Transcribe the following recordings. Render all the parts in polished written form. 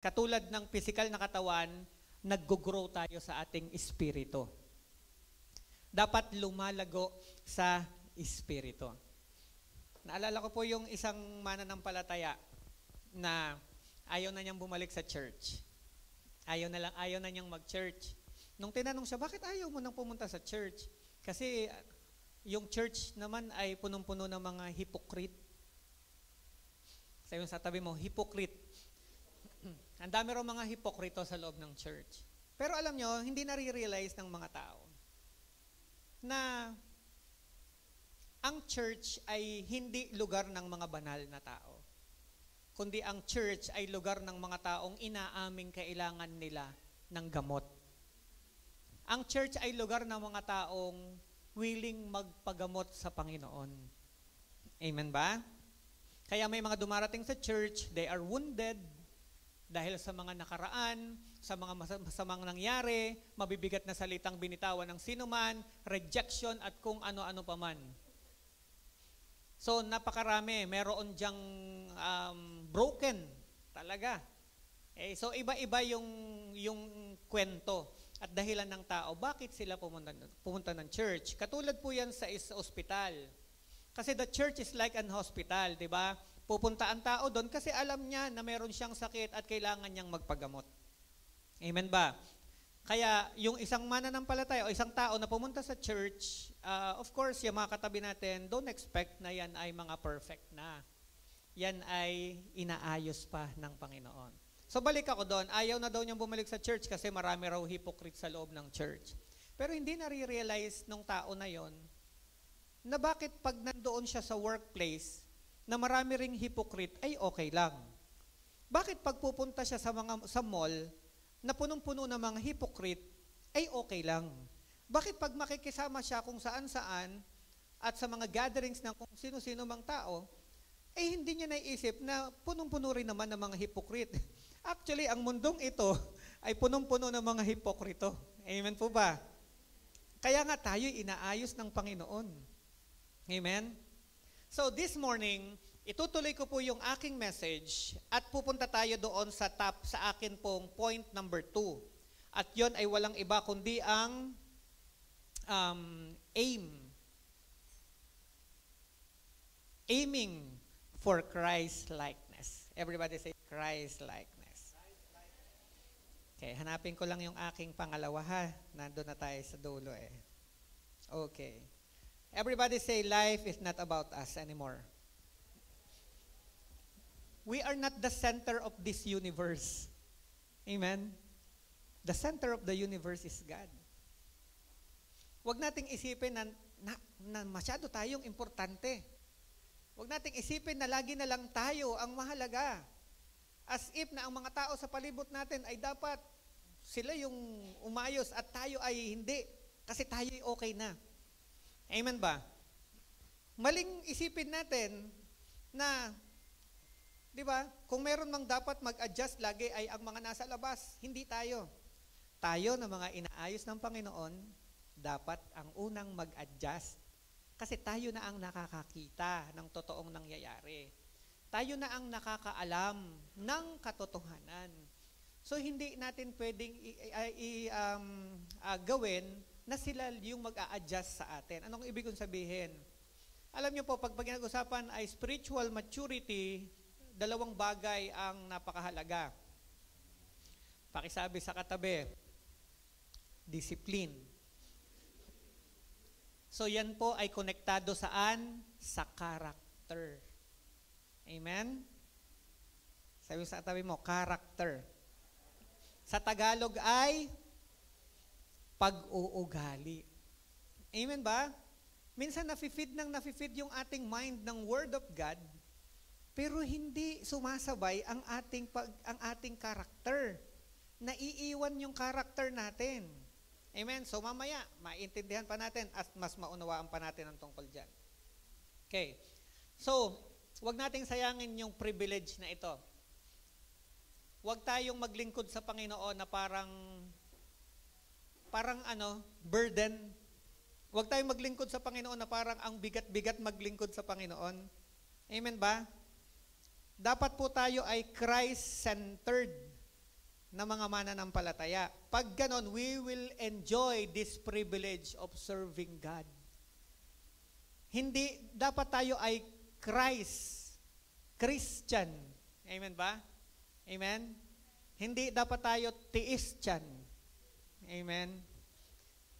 Katulad ng physical na katawan, nag-grow tayo sa ating espiritu. Dapat lumalago sa espiritu. Naalala ko po yung isang mananampalataya na ayaw na niyang bumalik sa church. Ayaw na niyang mag-church. Nung tinanong siya, bakit ayaw mo nang pumunta sa church? Kasi yung church naman ay punong-puno ng mga hypocrite. Sabi mo sa tabi mo, hypocrite. Ang dami raw mga hipokrito sa loob ng church. Pero alam nyo, hindi nare-realize ng mga tao na ang church ay hindi lugar ng mga banal na tao. Kundi ang church ay lugar ng mga taong inaaming kailangan nila ng gamot. Ang church ay lugar ng mga taong willing magpagamot sa Panginoon. Amen ba? Kaya may mga dumarating sa church, they are wounded dahil sa mga nakaraan, sa mga masamang nangyari, mabibigat na salitang binitawan ng sinuman, rejection at kung ano-ano pa man. So napakarami, meron diyang broken talaga. So iba-iba yung kwento at dahilan ng tao, bakit sila pumunta ng church. Katulad po yan sa ospital. Kasi the church is like an hospital, di ba? Pupunta ang tao doon kasi alam niya na meron siyang sakit at kailangan niyang magpagamot. Amen ba? Kaya yung isang mananampalataya o isang tao na pumunta sa church, of course, yung mga katabi natin, don't expect na yan ay mga perfect na. Yan ay inaayos pa ng Panginoon. So balik ako doon, ayaw na daw niyang bumalik sa church kasi marami raw hypocrite sa loob ng church. Pero hindi nare-realize nung tao na yon na bakit pag nandoon siya sa workplace na marami ring hypocrite ay okay lang. Bakit pag pupunta siya sa mall na punong-puno ng mga hypocrite ay okay lang. Bakit pag makikisama siya kung saan-saan at sa mga gatherings ng kung sino-sino mang tao, ay hindi niya naisip na punong-puno rin naman ng mga hypocrite. Actually, ang mundong ito ay punong-puno ng mga hipokrito. Amen po ba? Kaya nga tayo inaayos ng Panginoon. Amen? So this morning, itutuloy ko po yung aking message at pupunta tayo doon sa akin pong point number 2. At yon ay walang iba kundi ang aiming for Christ-likeness. Everybody say Christ-likeness. Okay, hanapin ko lang yung aking pangalawa ha. Nandun na tayo sa dulo eh. Okay. Everybody say, life is not about us anymore. We are not the center of this universe. Amen? The center of the universe is God. Huwag nating isipin na masyado tayong importante. Huwag nating isipin na lagi na lang tayo ang mahalaga. As if na ang mga tao sa palibot natin ay dapat sila yung umayos at tayo ay hindi. Kasi tayo ay okay na. Amen ba? Maling isipin natin na, di ba, kung meron mang dapat mag-adjust lagi ay ang mga nasa labas, hindi tayo. Tayo na mga inaayos ng Panginoon, dapat ang unang mag-adjust. Kasi tayo na ang nakakakita ng totoong nangyayari. Tayo na ang nakakaalam ng katotohanan. So hindi natin pwedeng gawin na sila yung mag-a-adjust sa atin. Anong ibig kong sabihin? Alam niyo po, pag pinag-usapan ay spiritual maturity, dalawang bagay ang napakahalaga. Pakisabi sa katabi, discipline. So yan po ay konektado saan? Sa character. Amen? Sabi sa katabi mo, character. Sa Tagalog ay pag-uugali. Amen ba? Minsan nafe-feed yung ating mind ng Word of God, pero hindi sumasabay ang ating character. Naiiwan yung character natin. Amen? So mamaya, maintindihan pa natin at mas maunawaan pa natin ang tungkol dyan. Okay. So, wag nating sayangin yung privilege na ito. Wag tayong maglingkod sa Panginoon na parang burden. Huwag tayong maglingkod sa Panginoon na parang ang bigat-bigat maglingkod sa Panginoon. Amen ba? Dapat po tayo ay Christ-centered. na mga mananampalataya. Pag ganon, we will enjoy this privilege of serving God. Hindi, dapat tayo ay Christian. Amen ba? Amen? Hindi dapat tayo Theistan. Amen?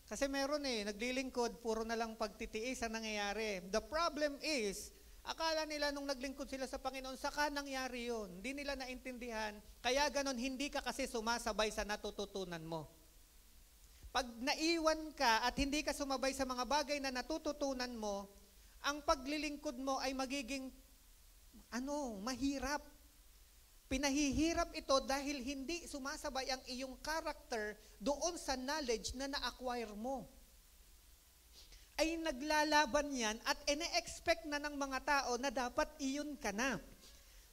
Kasi meron naglilingkod, puro na lang pagtitiis ang nangyayari. The problem is, akala nila nung naglingkod sila sa Panginoon, saka nangyari yun. Hindi nila naintindihan. Kaya ganon, hindi ka kasi sumasabay sa natututunan mo. Pag naiwan ka at hindi ka sumabay sa mga bagay na natututunan mo, ang paglilingkod mo ay magiging, mahirap. Pinahihirap ito dahil hindi sumasabay ang iyong character doon sa knowledge na na-acquire mo. Ay naglalaban yan at ine-expect na ng mga tao na dapat iyon ka na.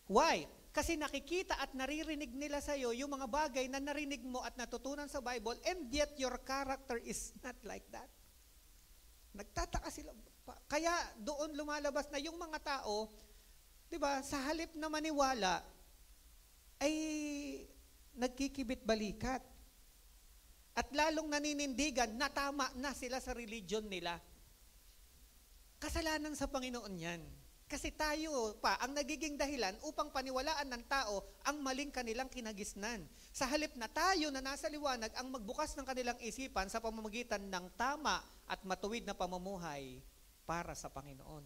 Why? Kasi nakikita at naririnig nila sa iyo yung mga bagay na narinig mo at natutunan sa Bible, and yet your character is not like that. Nagtataka sila. Kaya doon lumalabas na yung mga tao, 'di ba, sa halip na maniwala ay nagkikibit-balikat. At lalong naninindigan na tama na sila sa religion nila. Kasalanan sa Panginoon yan. Kasi tayo pa ang nagiging dahilan upang paniwalaan ng tao ang maling kanilang kinagisnan. Sa halip na tayo na nasa liwanag ang magbukas ng kanilang isipan sa pamamagitan ng tama at matuwid na pamumuhay para sa Panginoon.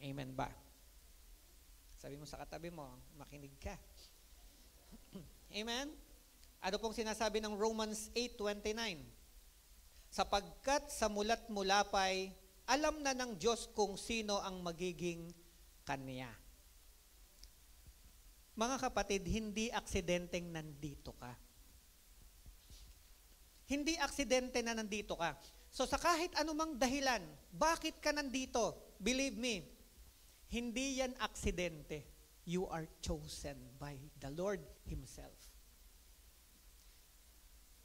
Amen ba? Sabi mo sa katabi mo, makinig ka. Amen? Ano pong sinasabi ng Romans 8:29? Sapagkat sa mulat mulapay, alam na ng Diyos kung sino ang magiging Kanya. Mga kapatid, hindi aksidenteng nandito ka. Hindi aksidente na nandito ka. So sa kahit anumang dahilan, bakit ka nandito? Believe me, hindi yan aksidente. You are chosen by the Lord Himself.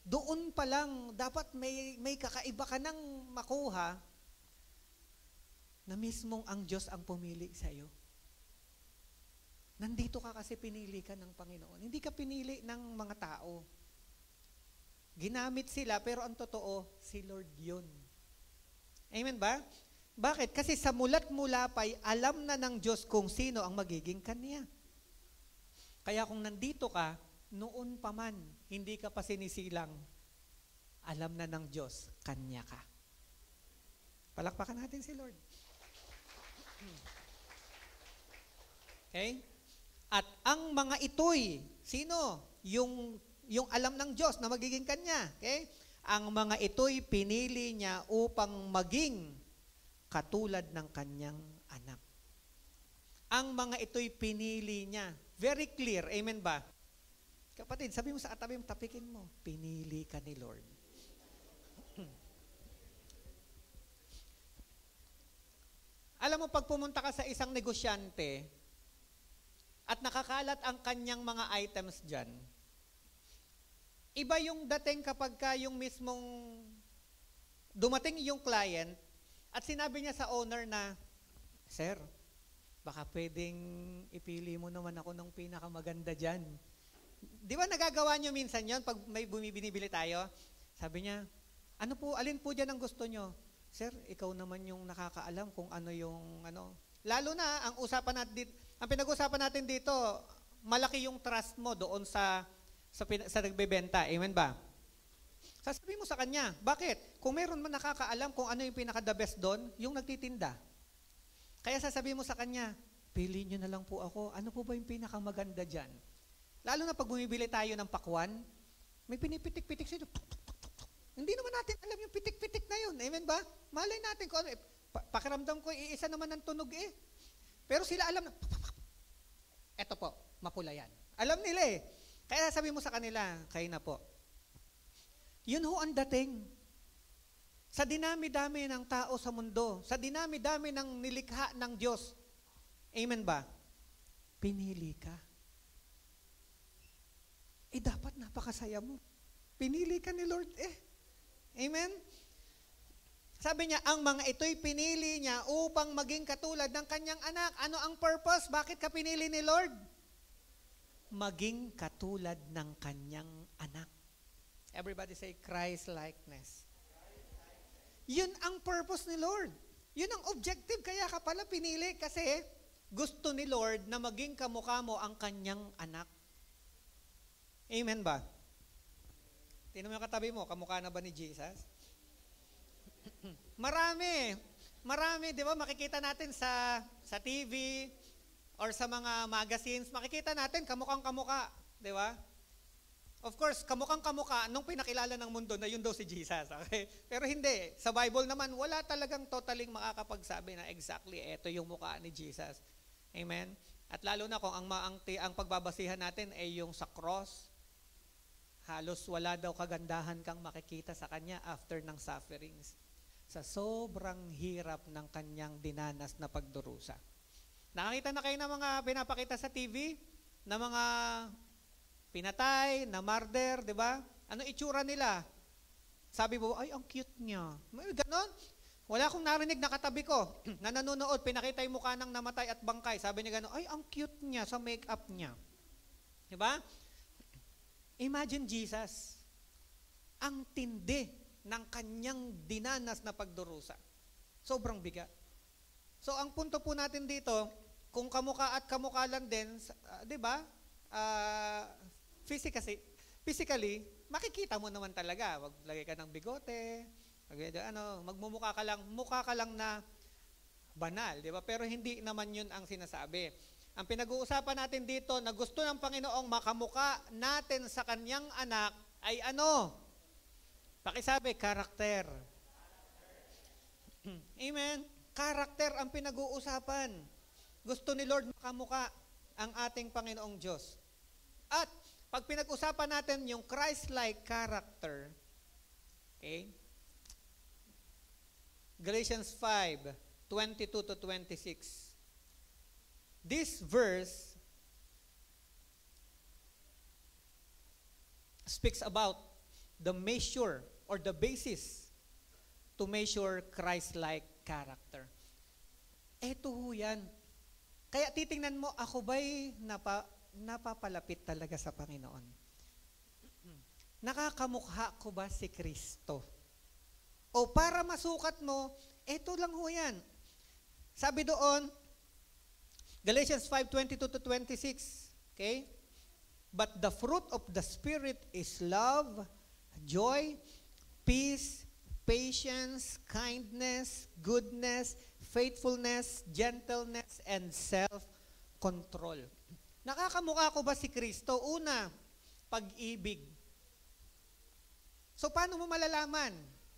Doon pa lang, dapat may kakaiba ka nang makuha na mismong ang Diyos ang pumili sa iyo. Nandito ka kasi pinili ka ng Panginoon. Hindi ka pinili ng mga tao. Ginamit sila, pero ang totoo, si Lord yun. Amen ba? Bakit? Kasi sa mulat mulapay, alam na ng Diyos kung sino ang magiging Kanya. Kaya kung nandito ka, noon pa man, hindi ka pa sinisilang, alam na ng Diyos, Kanya ka. Palakpakan natin si Lord. Okay? At ang mga ito'y, sino? Yung alam ng Diyos na magiging Kanya. Okay? Ang mga ito'y pinili niya upang maging katulad ng Kanyang anak. Ang mga ito'y pinili niya. Very clear. Amen ba? Kapatid, sabi mo sa katabi mo, tapikin mo, pinili ka ni Lord. Alam mo, pag pumunta ka sa isang negosyante at nakakalat ang kanyang mga items dyan, iba yung dating kapag ka yung mismong dumating yung client at sinabi niya sa owner na, Sir, baka pwedeng ipili mo naman ako ng pinakamaganda dyan. Di ba nagagawa nyo minsan yon pag may binibili tayo? Sabi niya, alin po dyan ang gusto nyo? Sir, ikaw naman yung nakakaalam kung ano yung Lalo na, ang pinag-usapan natin dito, malaki yung trust mo doon sa nagbebenta. Amen ba? Sasabihin mo sa kanya, bakit? Kung meron man nakakaalam kung ano yung pinaka-the best doon, yung nagtitinda. Kaya sasabihin mo sa kanya, pili nyo na lang po ako. Ano po ba yung pinakamaganda dyan? Lalo na pag bumibili tayo ng pakwan, may pinipitik-pitik sila. Hindi naman natin alam yung pitik-pitik na yun. Amen ba? Malay natin kung ano. Pakiramdam ko, iisa naman ng tunog eh. Pero sila alam na, eto po, mapula yan. Alam nila eh. Kaya sabi mo sa kanila, kayo na po. Yun ho ang dating. Sa dinami-dami ng tao sa mundo, sa dinami-dami ng nilikha ng Diyos, amen ba? Pinili ka. Dapat napakasaya mo. Pinili ka ni Lord eh. Amen? Sabi niya, ang mga ito'y pinili niya upang maging katulad ng kanyang anak. Ano ang purpose? Bakit ka pinili ni Lord? maging katulad ng kanyang anak. Everybody say Christ-likeness. Yun ang purpose ni Lord. Yun ang objective. Kaya ka pala pinili kasi gusto ni Lord na maging kamukha mo ang kanyang anak. Amen ba? Tingnan mo yung katabi mo, kamukha na ba ni Jesus? Marami, di ba? Makikita natin sa TV or sa mga magazines, makikita natin kamukhang-kamukha, di ba? Of course, kamukhang-kamukha nung pinakilala ng mundo na yun daw si Jesus. Okay? Pero hindi. Sa Bible naman, wala talagang totaling makakapagsabi na exactly ito yung mukha ni Jesus. Amen? At lalo na kung ang pagbabasihan natin ay yung sa cross, halos wala daw kagandahan kang makikita sa kanya after ng sufferings. Sa sobrang hirap ng kanyang dinanas na pagdurusa. Nakakita na kayo ng mga pinapakita sa TV na mga pinatay, na murder, di ba? Ano itsura nila? Sabi mo, ay, ang cute niya. May ganon? Wala akong narinig na katabi ko na nanonood, pinakita yung mukha ng namatay at bangkay. Sabi niya ganon, ay, ang cute niya sa make-up niya. Di ba? Imagine Jesus, ang tindi ng kanyang dinanas na pagdurusa. Sobrang bigat. So, ang punto po natin dito, kung kamukha at kamukha lang din, di ba? Physically, makikita mo naman talaga. Wag lagay ka ng bigote, magmumukha ka lang na banal, di ba? Pero hindi naman yun ang sinasabi. Ang pinag-uusapan natin dito na gusto ng Panginoong makamukha natin sa kanyang anak ay ano? Pakisabi, karakter. Amen? Karakter ang pinag-uusapan. Gusto ni Lord makamukha ang ating Panginoong Diyos. At pag pinag-usapan natin yung Christ-like character, okay? Galatians 5:22-26. This verse speaks about the measure or the basis to measure Christ-like character. Eto ho yan. Kaya titingnan mo, ako ba'y napapalapit talaga sa Panginoon? Nakakamukha ko ba si Kristo? O para masukat mo, eto lang ho yan. Sabi doon, Galatians 5:22-26, okay? But the fruit of the Spirit is love, joy, peace, patience, kindness, goodness, faithfulness, gentleness, and self-control. Nakakamukha ko ba si Kristo? Una, pag-ibig. So paano mo malalaman?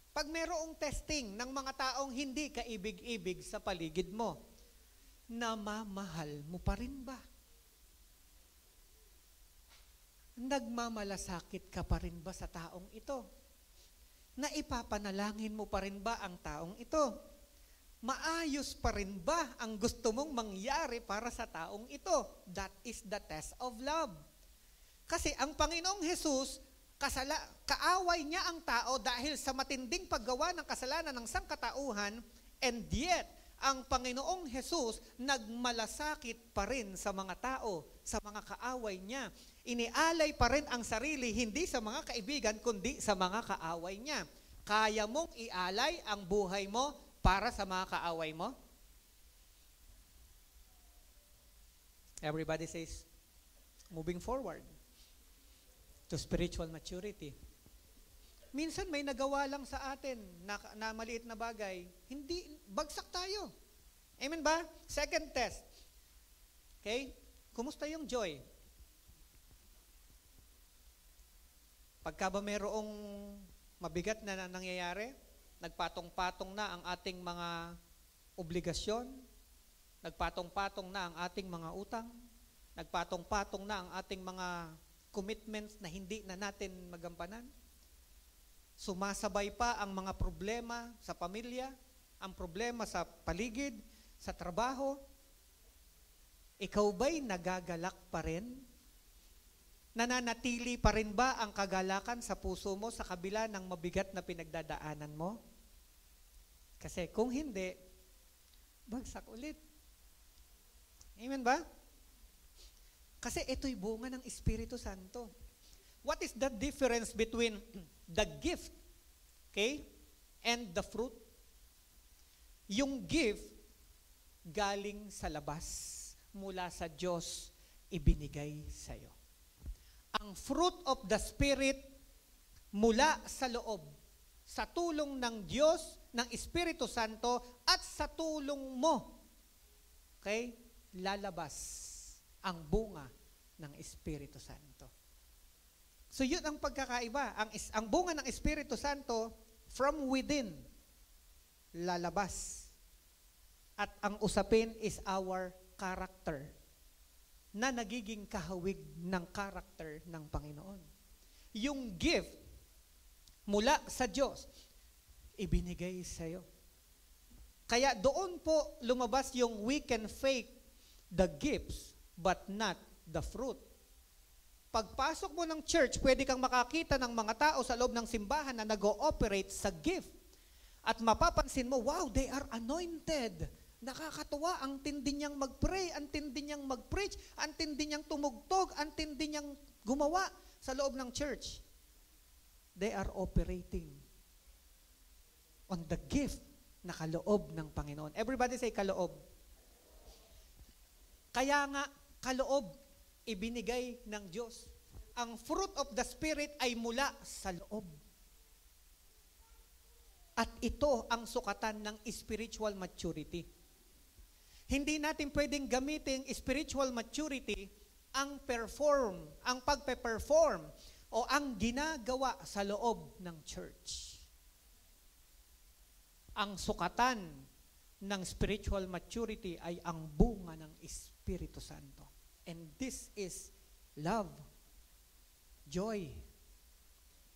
Pag mayroong testing ng mga taong hindi kaibig-ibig sa paligid mo, namamahal mo pa rin ba? Nagmamalasakit ka pa rin ba sa taong ito? Naipapanalangin mo pa rin ba ang taong ito? Maayos pa rin ba ang gusto mong mangyari para sa taong ito? That is the test of love. Kasi ang Panginoong Jesus, kaaway niya ang tao dahil sa matinding paggawa ng kasalanan ng sangkatauhan, and yet, ang Panginoong Jesus nagmalasakit pa rin sa mga tao, sa mga kaaway niya. Inialay pa rin ang sarili, hindi sa mga kaibigan, kundi sa mga kaaway niya. Kaya mong ialay ang buhay mo para sa mga kaaway mo? Everybody says, moving forward to spiritual maturity. Minsan may nagawa lang sa atin na maliit na bagay, hindi, bagsak tayo. Amen ba? Second test. Okay? Kumusta yung joy? Pagka ba mayroong mabigat na nangyayari, nagpatong-patong na ang ating mga obligasyon, nagpatong-patong na ang ating mga utang, nagpatong-patong na ang ating mga commitments na hindi na natin magampanan, sumasabay pa ang mga problema sa pamilya, ang problema sa paligid, sa trabaho. Ikaw ba'y nagagalak pa rin? Nananatili pa rin ba ang kagalakan sa puso mo sa kabila ng mabigat na pinagdadaanan mo? Kasi kung hindi, bagsak ulit. Amen ba? Kasi ito'y bunga ng Espiritu Santo. What is the difference between the gift, okay, and the fruit? Yung gift, galing sa labas, mula sa Diyos, ibinigay sa'yo. Ang fruit of the Spirit, mula sa loob, sa tulong ng Diyos, ng Espiritu Santo, at sa tulong mo, okay, lalabas ang bunga ng Espiritu Santo. So yun ang pagkakaiba. Ang bunga ng Espiritu Santo, from within, lalabas. At ang usapin is our character, na nagiging kahawig ng character ng Panginoon. Yung gift, mula sa Diyos, ibinigay sa'yo. Kaya doon po lumabas yung we can fake the gifts, but not the fruit. Pagpasok mo ng church, pwede kang makakita ng mga tao sa loob ng simbahan na nag-ooperate sa gift. At mapapansin mo, wow, they are anointed. Nakakatuwa, ang tindi niyang mag-pray, ang tindi niyang mag-preach, ang tindi niyang tumugtog, ang tindi niyang gumawa sa loob ng church. They are operating on the gift na kaloob ng Panginoon. Everybody say kaloob. Kaya nga, kaloob, ibinigay ng Diyos. Ang fruit of the Spirit ay mula sa loob. At ito ang sukatan ng spiritual maturity. Hindi natin pwedeng gamitin spiritual maturity ang pagpe-perform o ang ginagawa sa loob ng church. Ang sukatan ng spiritual maturity ay ang bunga ng Espiritu Santo. And this is love, joy,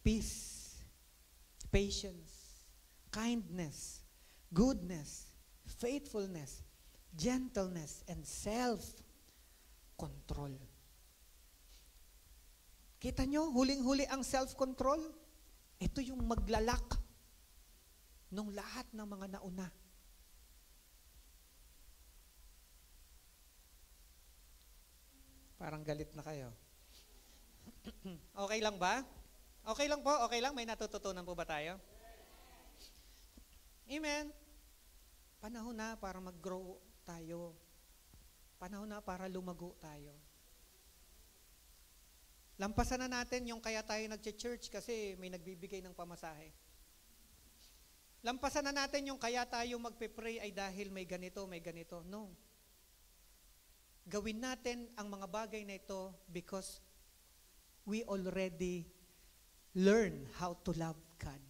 peace, patience, kindness, goodness, faithfulness, gentleness, and self-control. Kita nyo, huling-huli ang self-control? Ito yung maglalak nung lahat ng mga nauna. Parang galit na kayo. Okay lang ba? Okay lang po? Okay lang? May natututunan po ba tayo? Amen. Panahon na para mag-grow tayo. Panahon na para lumago tayo. Lampasan na natin yung kaya tayo nag-church kasi may nagbibigay ng pamasahe. Lampasan na natin yung kaya tayo magpe-pray ay dahil may ganito, may ganito. No. Gawin natin ang mga bagay na ito because we already learn how to love God.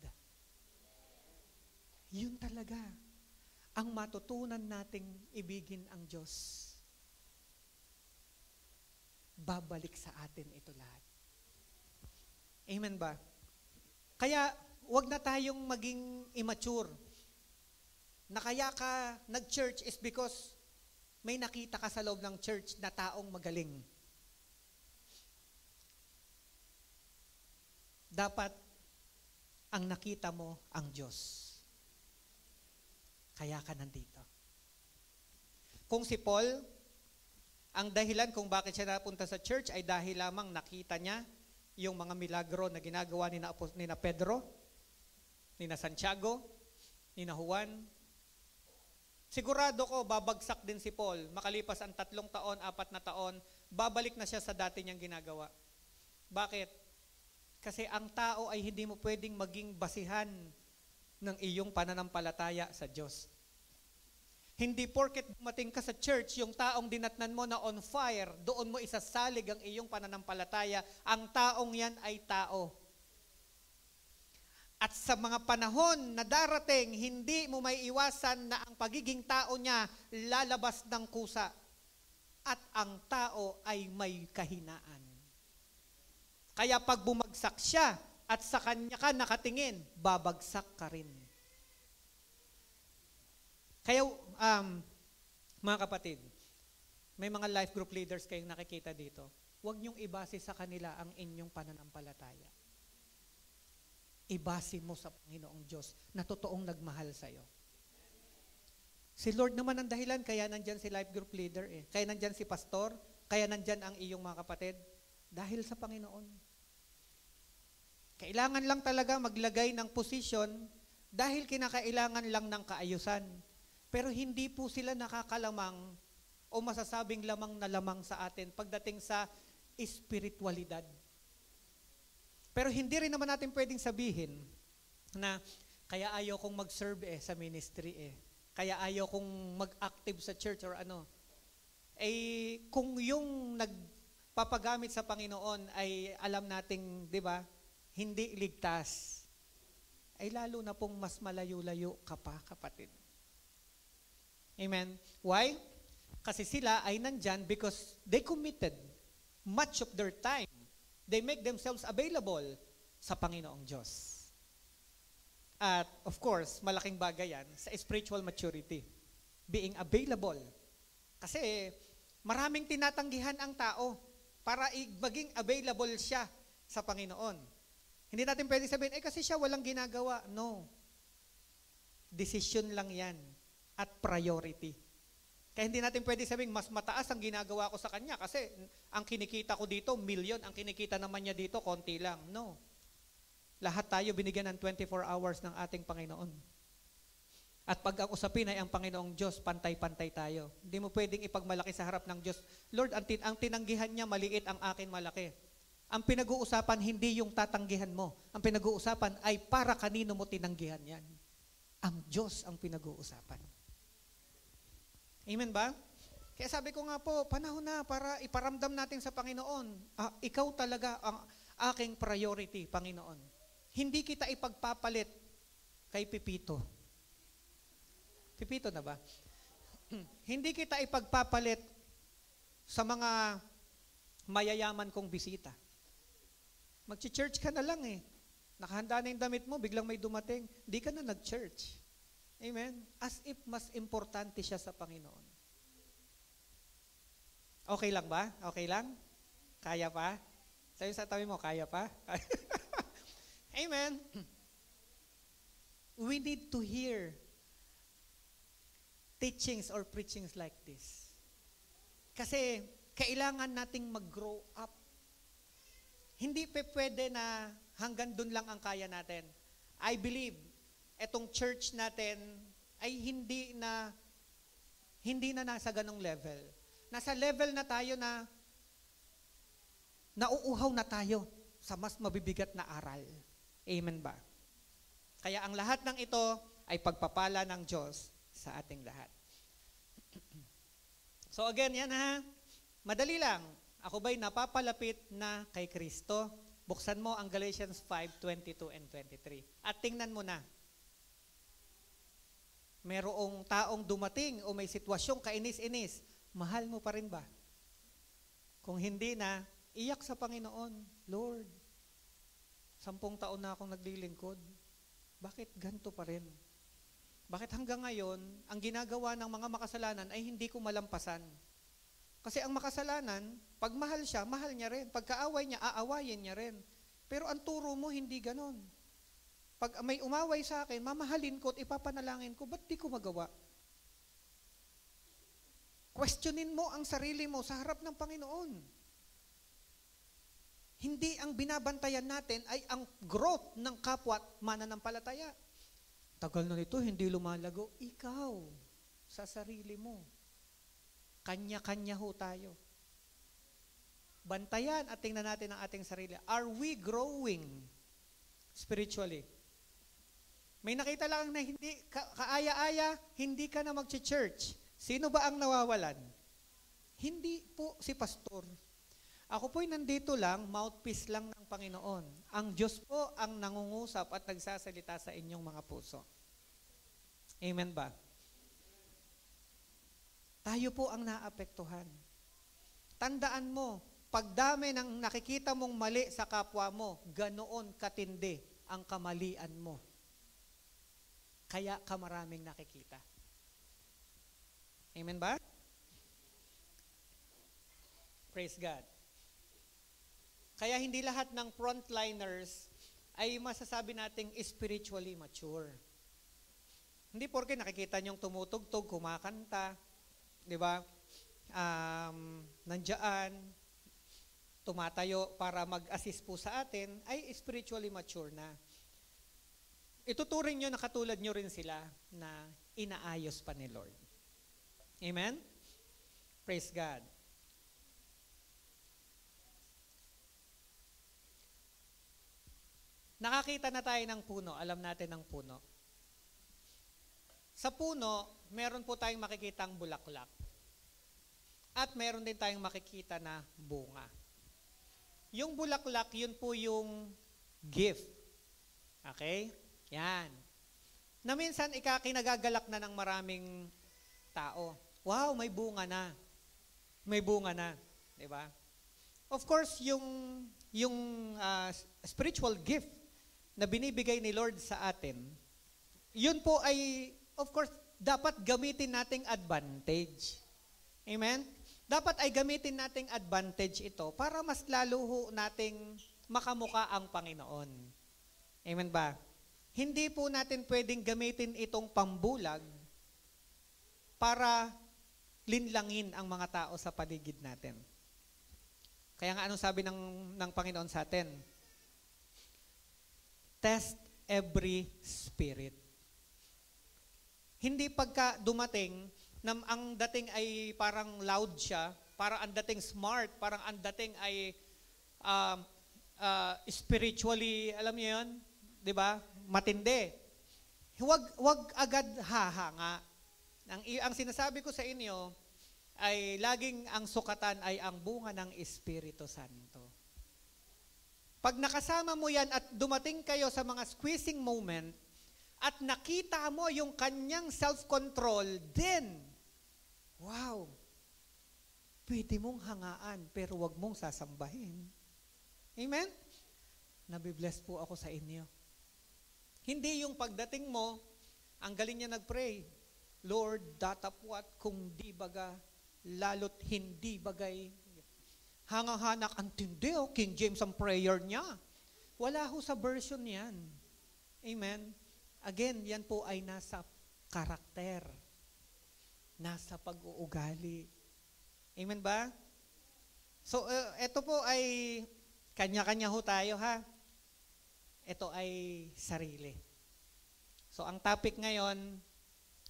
Yun talaga ang matutunan nating ibigin ang Diyos. Babalik sa atin ito lahat. Amen ba? Kaya, wag na tayong maging immature. Na kaya ka nag-church is because may nakita ka sa loob ng church na taong magaling. Dapat ang nakita mo ang Diyos. Kaya ka nandito. Kung si Paul, ang dahilan kung bakit siya napunta sa church ay dahil lamang nakita niya yung mga milagro na ginagawa ni na Pedro, ni na Santiago, ni na Juan. Sigurado ko, babagsak din si Paul. Makalipas ang 3 taon, 4 na taon, babalik na siya sa dati niyang ginagawa. Bakit? Kasi ang tao ay hindi mo pwedeng maging basihan ng iyong pananampalataya sa Diyos. Hindi porket dumating ka sa church, yung taong dinatnan mo na on fire, doon mo isasalig ang iyong pananampalataya. Ang taong yan ay tao. At sa mga panahon na darating, hindi mo may iwasan na ang pagiging tao niya lalabas ng kusa. At ang tao ay may kahinaan. Kaya pag bumagsak siya at sa kanya ka nakatingin, babagsak ka rin. Kaya, mga kapatid, may mga life group leaders kayong nakikita dito. Huwag niyong ibase sa kanila ang inyong pananampalataya. Ibase mo sa Panginoong Diyos na totoong nagmahal sa'yo. Si Lord naman ang dahilan, kaya nandyan si life group leader eh. Kaya nandyan si pastor, kaya nandyan ang iyong mga kapatid? Dahil sa Panginoon. Kailangan lang talaga maglagay ng posisyon dahil kinakailangan lang ng kaayusan. Pero hindi po sila nakakalamang o masasabing lamang na lamang sa atin pagdating sa espiritualidad. Pero hindi rin naman natin pwedeng sabihin na kaya ayaw kong mag-serve sa ministry kaya ayaw kong mag-active sa church or ano. Kung yung nagpapagamit sa Panginoon ay alam nating, di ba, hindi ligtas, ay lalo na pong mas malayo-layo ka pa, kapatid. Amen? Why? Kasi sila ay nandyan because they committed much of their time. They make themselves available sa Panginoong Diyos. At of course, malaking bagay yan sa spiritual maturity. Being available. Kasi maraming tinatanggihan ang tao para maging available siya sa Panginoon. Hindi natin pwede sabihin, kasi siya walang ginagawa. No. Decision lang yan at priority. Kaya hindi natin pwede sabihin, mas mataas ang ginagawa ko sa kanya kasi ang kinikita ko dito, million. Ang kinikita naman niya dito, konti lang. No. Lahat tayo binigyan ng 24 hours ng ating Panginoon. At pag ang usapin ay ang Panginoong Diyos, pantay-pantay tayo. Hindi mo pwedeng ipagmalaki sa harap ng Diyos. Lord, ang tinanggihan niya, maliit, ang akin malaki. Ang pinag-uusapan, hindi yung tatanggihan mo. Ang pinag-uusapan ay para kanino mo tinanggihan yan. Ang Diyos ang pinag-uusapan. Amen ba? Kaya sabi ko nga po, panahon na para iparamdam natin sa Panginoon, ikaw talaga ang aking priority, Panginoon. Hindi kita ipagpapalit kay Pipito. Pipito na ba? Hindi kita ipagpapalit sa mga mayayaman kong bisita. Mag-church ka na lang Nakahanda na yung damit mo, biglang may dumating. Hindi ka na nag-church. Amen? As if mas importante siya sa Panginoon. Okay lang ba? Okay lang? Kaya pa? Sabi sa tabi mo, kaya pa? Amen? We need to hear teachings or preachings like this. Kasi kailangan nating mag-grow up. Hindi pwede na hanggang dun lang ang kaya natin. I believe etong church natin ay hindi na nasa ganong level. Nasa level na tayo na nauuhaw na tayo sa mas mabibigat na aral. Amen ba? Kaya ang lahat ng ito ay pagpapala ng Diyos sa ating lahat. So again, yan madali lang. Ako ba'y napapalapit na kay Kristo? Buksan mo ang Galatians 5:22 and 23. At tingnan mo na. Merong taong dumating o may sitwasyong kainis-inis, mahal mo pa rin ba? Kung hindi na, iyak sa Panginoon, Lord, 10 taon na akong naglilingkod. Bakit ganito pa rin? Bakit hanggang ngayon, ang ginagawa ng mga makasalanan ay hindi ko malampasan? Kasi ang makasalanan, pag mahal siya, mahal niya rin. Pag kaaway niya, aawayin niya rin. Pero ang turo mo, hindi ganon. Pag may umaway sa akin, mamahalin ko at ipapanalangin ko, ba't di ko magawa? Questionin mo ang sarili mo sa harap ng Panginoon. Hindi ang binabantayan natin ay ang growth ng kapwa at mananampalataya. Tagal na nito, hindi lumalago. Ikaw, sa sarili mo. Kanya-kanya ho tayo. Bantayan at tingnan natin ang ating sarili. Are we growing spiritually? May nakita lang na hindi, kaaya-aya, hindi ka na mag-church. Sino ba ang nawawalan? Hindi po si pastor. Ako po'y nandito lang, mouthpiece lang ng Panginoon. Ang Diyos po ang nangungusap at nagsasalita sa inyong mga puso. Amen ba? Tayo po ang naapektuhan. Tandaan mo, pagdami ng nakikita mong mali sa kapwa mo, ganoon katindi ang kamalian mo. Kaya ka maraming nakikita. Amen ba? Praise God. Kaya hindi lahat ng frontliners ay masasabi nating spiritually mature. Hindi porke nakikita niyong tumutugtog, kumakanta, di ba? nandiyan, tumatayo para mag-assist po sa atin, ay spiritually mature na. Ituturing nyo na katulad nyo rin sila na inaayos pa ni Lord. Amen? Praise God. Nakakita na tayo ng puno. Alam natin ng puno. Sa puno, meron po tayong makikitang bulaklak. At meron din tayong makikita na bunga. Yung bulaklak, yun po yung gift. Okay? Yan. Na minsan, kinagagalak na ng maraming tao. Wow, may bunga na. May bunga na. Diba? Of course, yung spiritual gift na binibigay ni Lord sa atin, yun po ay, of course, dapat gamitin nating advantage. Amen? Dapat ay gamitin nating advantage ito para mas lalo ho nating makamuka ang Panginoon. Amen ba? Hindi po natin pwedeng gamitin itong pambulag para linlangin ang mga tao sa paligid natin. Kaya nga anong sabi ng Panginoon sa atin? Test every spirit. Hindi pagka dumating, ang dating ay parang loud siya, parang ang dating smart, parang ang dating ay spiritually, alam niyo yun? Di ba? Matindi. Huwag agad hahanga. Ang sinasabi ko sa inyo ay laging ang sukatan ay ang bunga ng Espiritu Santo. Pag nakasama mo yan at dumating kayo sa mga squeezing moment at nakita mo yung kanyang self-control, then, wow, pwede mong hangaan pero wag mong sasambahin. Amen? Nabibless po ako sa inyo. Hindi yung pagdating mo, ang galing niya nag-pray, Lord, datapwat kung di baga, lalo't hindi bagay. Hangahanak, antindi, King James ang prayer niya. Wala ho sa version yan. Amen? Again, yan po ay nasa karakter. Nasa pag-uugali. Amen ba? So, ito po ay kanya-kanya ho tayo, ha? Ito ay sarili. So, ang topic ngayon,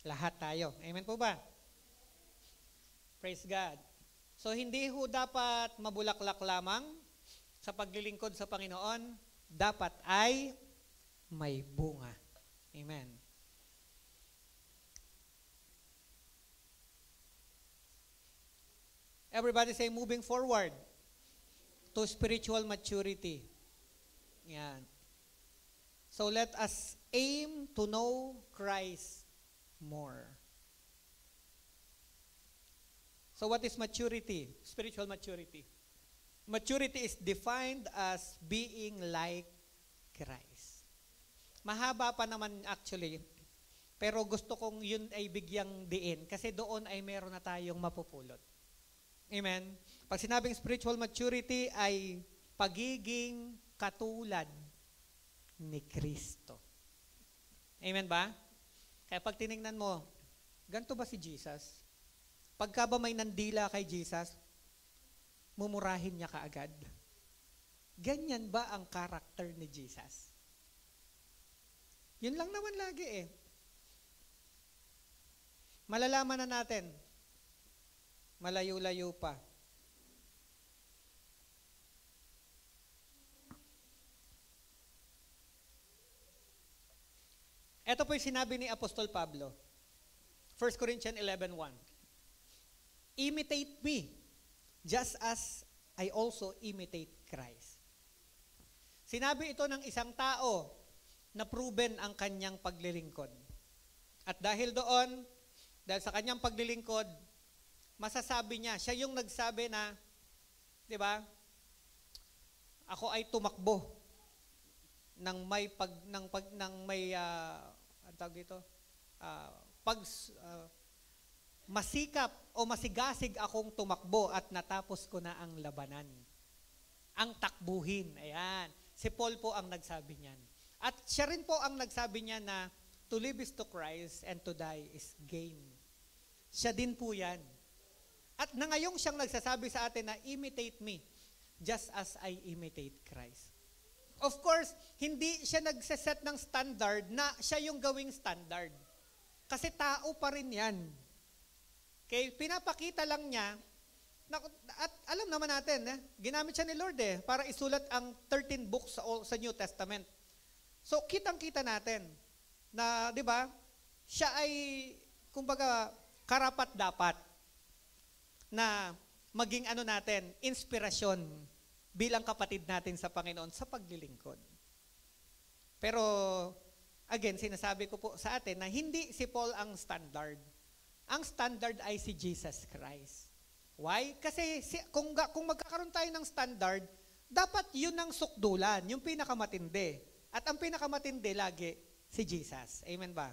lahat tayo. Amen po ba? Praise God. So, hindi ho dapat mabulaklak lamang sa paglilingkod sa Panginoon. Dapat ay may bunga. Amen. Everybody say, moving forward to spiritual maturity. Yan. So, let us aim to know Christ more. So what is maturity? Spiritual maturity. Maturity is defined as being like Christ. Mahaba pa naman actually, pero gusto kong yun ay bigyang diin kasi doon ay meron na tayong mapupulot. Amen? Pag sinabing spiritual maturity ay pagiging katulad ni Kristo. Amen ba? Kaya pag tinignan mo, ganito ba si Jesus? Pagka ba may nandila kay Jesus, mumurahin niya kaagad? Ganyan ba ang karakter ni Jesus? Yun lang naman lagi eh. Malalaman na natin. Malayo-layo pa. Ito po yung sinabi ni Apostol Pablo. 1 Corinthians 11:1. Imitate me, just as I also imitate Christ. Sinabi ito ng isang tao na proven ang kanyang paglilingkod. At dahil doon, dahil sa kanyang paglilingkod, masasabi niya, siya yung nagsabi na, di ba, ako ay tumakbo ng may ang tawag dito, masikap o masigasig akong tumakbo at natapos ko na ang labanan. Ang takbuhin. Ayan. Si Paul po ang nagsabi niyan. At siya rin po ang nagsabi niya na to live is to Christ and to die is gain. Siya din po yan. At na ngayong siyang nagsasabi sa atin na imitate me just as I imitate Christ. Of course, hindi siya nagsaset ng standard na siya yung gawing standard. Kasi tao pa rin yan. Okay? Pinapakita lang niya, at alam naman natin, ginamit siya ni Lord para isulat ang 13 books sa New Testament. So, kitang-kita natin na, di ba, siya ay, kumbaga, karapat-dapat na maging natin, inspirasyon bilang kapatid natin sa Panginoon sa paglilingkod. Pero, again, sinasabi ko po sa atin na hindi si Paul ang standard. Ang standard ay si Jesus Christ. Why? Kasi kung magkakaroon tayo ng standard, dapat yun ang sukdulan, yung pinakamatindi. At ang pinakamatindi lagi, si Jesus. Amen ba?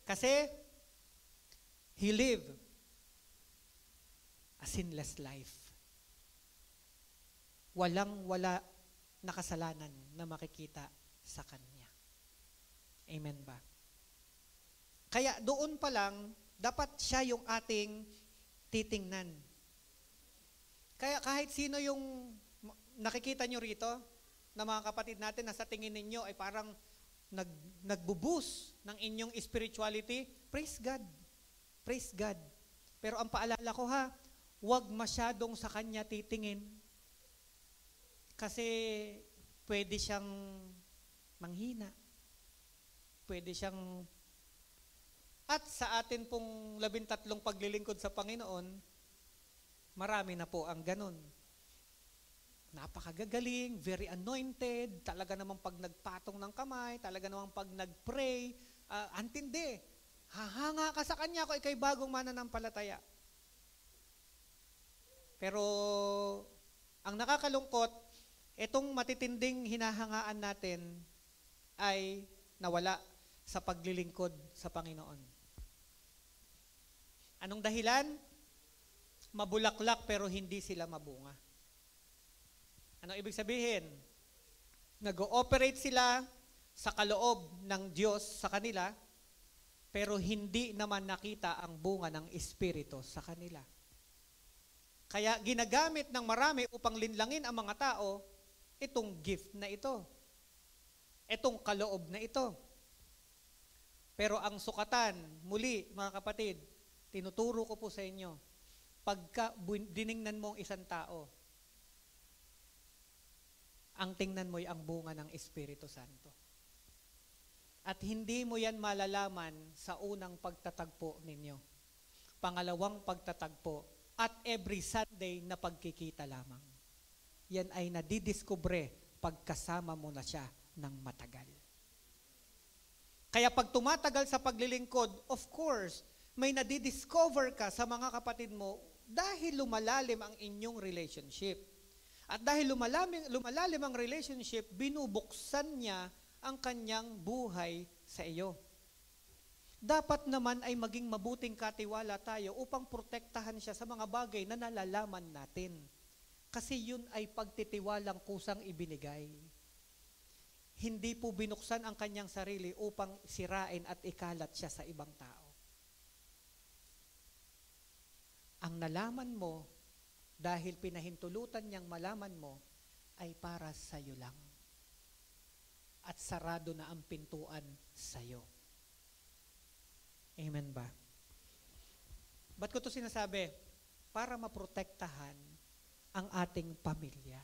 Kasi, He lived a sinless life. Walang-wala na kasalanan na makikita sa Kanya. Amen ba? Kaya doon pa lang, dapat siya yung ating titingnan. Kaya kahit sino yung nakikita nyo rito, na mga kapatid natin na sa tingin ninyo ay parang nagbuboost ng inyong spirituality, praise God. Praise God. Pero ang paalala ko huwag masyadong sa Kanya titingin. Kasi pwede siyang manghina. Pwede siyang... At sa atin pong 13 paglilingkod sa Panginoon, marami na po ang ganun. Napakagagaling, very anointed, talaga namang pag nagpatong ng kamay, talaga namang pag nagpray, antindi. Hahanga ka sa Kanya kung ikay bagong mananampalataya. Pero, ang nakakalungkot, itong matitinding hinahangaan natin ay nawala sa paglilingkod sa Panginoon. Anong dahilan? Mabulaklak pero hindi sila mabunga. Ano ibig sabihin? Nag-ooperate sila sa kaloob ng Diyos sa kanila, pero hindi naman nakita ang bunga ng Espiritu sa kanila. Kaya ginagamit ng marami upang linlangin ang mga tao itong gift na ito. Itong kaloob na ito. Pero ang sukatan, muli mga kapatid, tinuturo ko po sa inyo, pagka diningnan mo ang isang tao, ang tingnan mo'y ang bunga ng Espiritu Santo. At hindi mo yan malalaman sa unang pagtatagpo ninyo. Pangalawang pagtatagpo, at every Sunday na pagkikita lamang. Yan ay nadidiskubre pagkasama mo na siya ng matagal. Kaya pag tumatagal sa paglilingkod, of course, may nadidiscover ka sa mga kapatid mo dahil lumalalim ang inyong relationship. At dahil lumalalim ang relationship, binubuksan niya ang kanyang buhay sa iyo. Dapat naman ay maging mabuting katiwala tayo upang protektahan siya sa mga bagay na nalalaman natin. Kasi yun ay pagtitiwalang kusang ibinigay. Hindi po binuksan ang kanyang sarili upang sirain at ikalat siya sa ibang tao. Ang nalaman mo, dahil pinahintulutan niyang malaman mo, ay para sa iyo lang. At sarado na ang pintuan sa iyo. Amen ba? Ba't ko ito sinasabi? Para maprotektahan ang ating pamilya.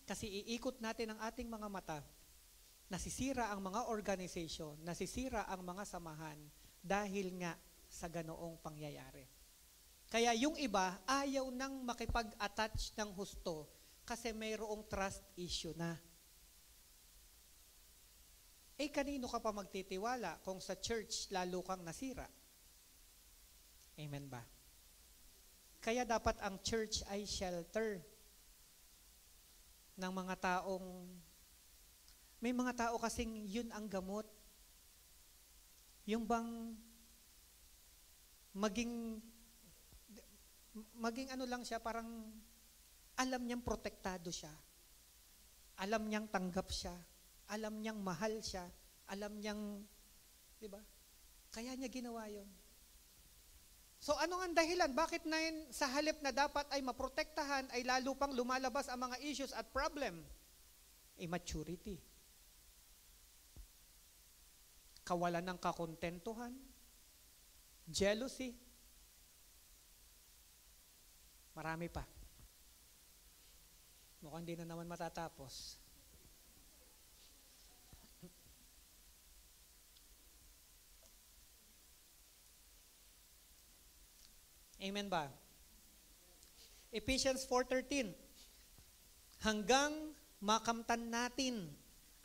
Kasi iikot natin ang ating mga mata, nasisira ang mga organization, nasisira ang mga samahan dahil nga sa ganoong pangyayari. Kaya yung iba, ayaw nang makipag-attach ng husto kasi mayroong trust issue na. Kanino ka pa magtitiwala kung sa church lalo kang nasira? Amen ba? Kaya dapat ang church ay shelter ng mga taong, may mga tao kasing yun ang gamot. Yung bang maging lang siya, parang alam niyang protektado siya. Alam niyang tanggap siya. Alam niyang mahal siya. Alam niyang, di ba? Kaya niya ginawa yun. So ano ang dahilan? Bakit na sa halip na dapat ay maprotektahan, ay lalo pang lumalabas ang mga issues at problem? Immaturity. Kawalan ng kakontentuhan. Jealousy. Marami pa. Mukhang hindi na naman matatapos. Amen ba? Ephesians 4:13. Hanggang makamtan natin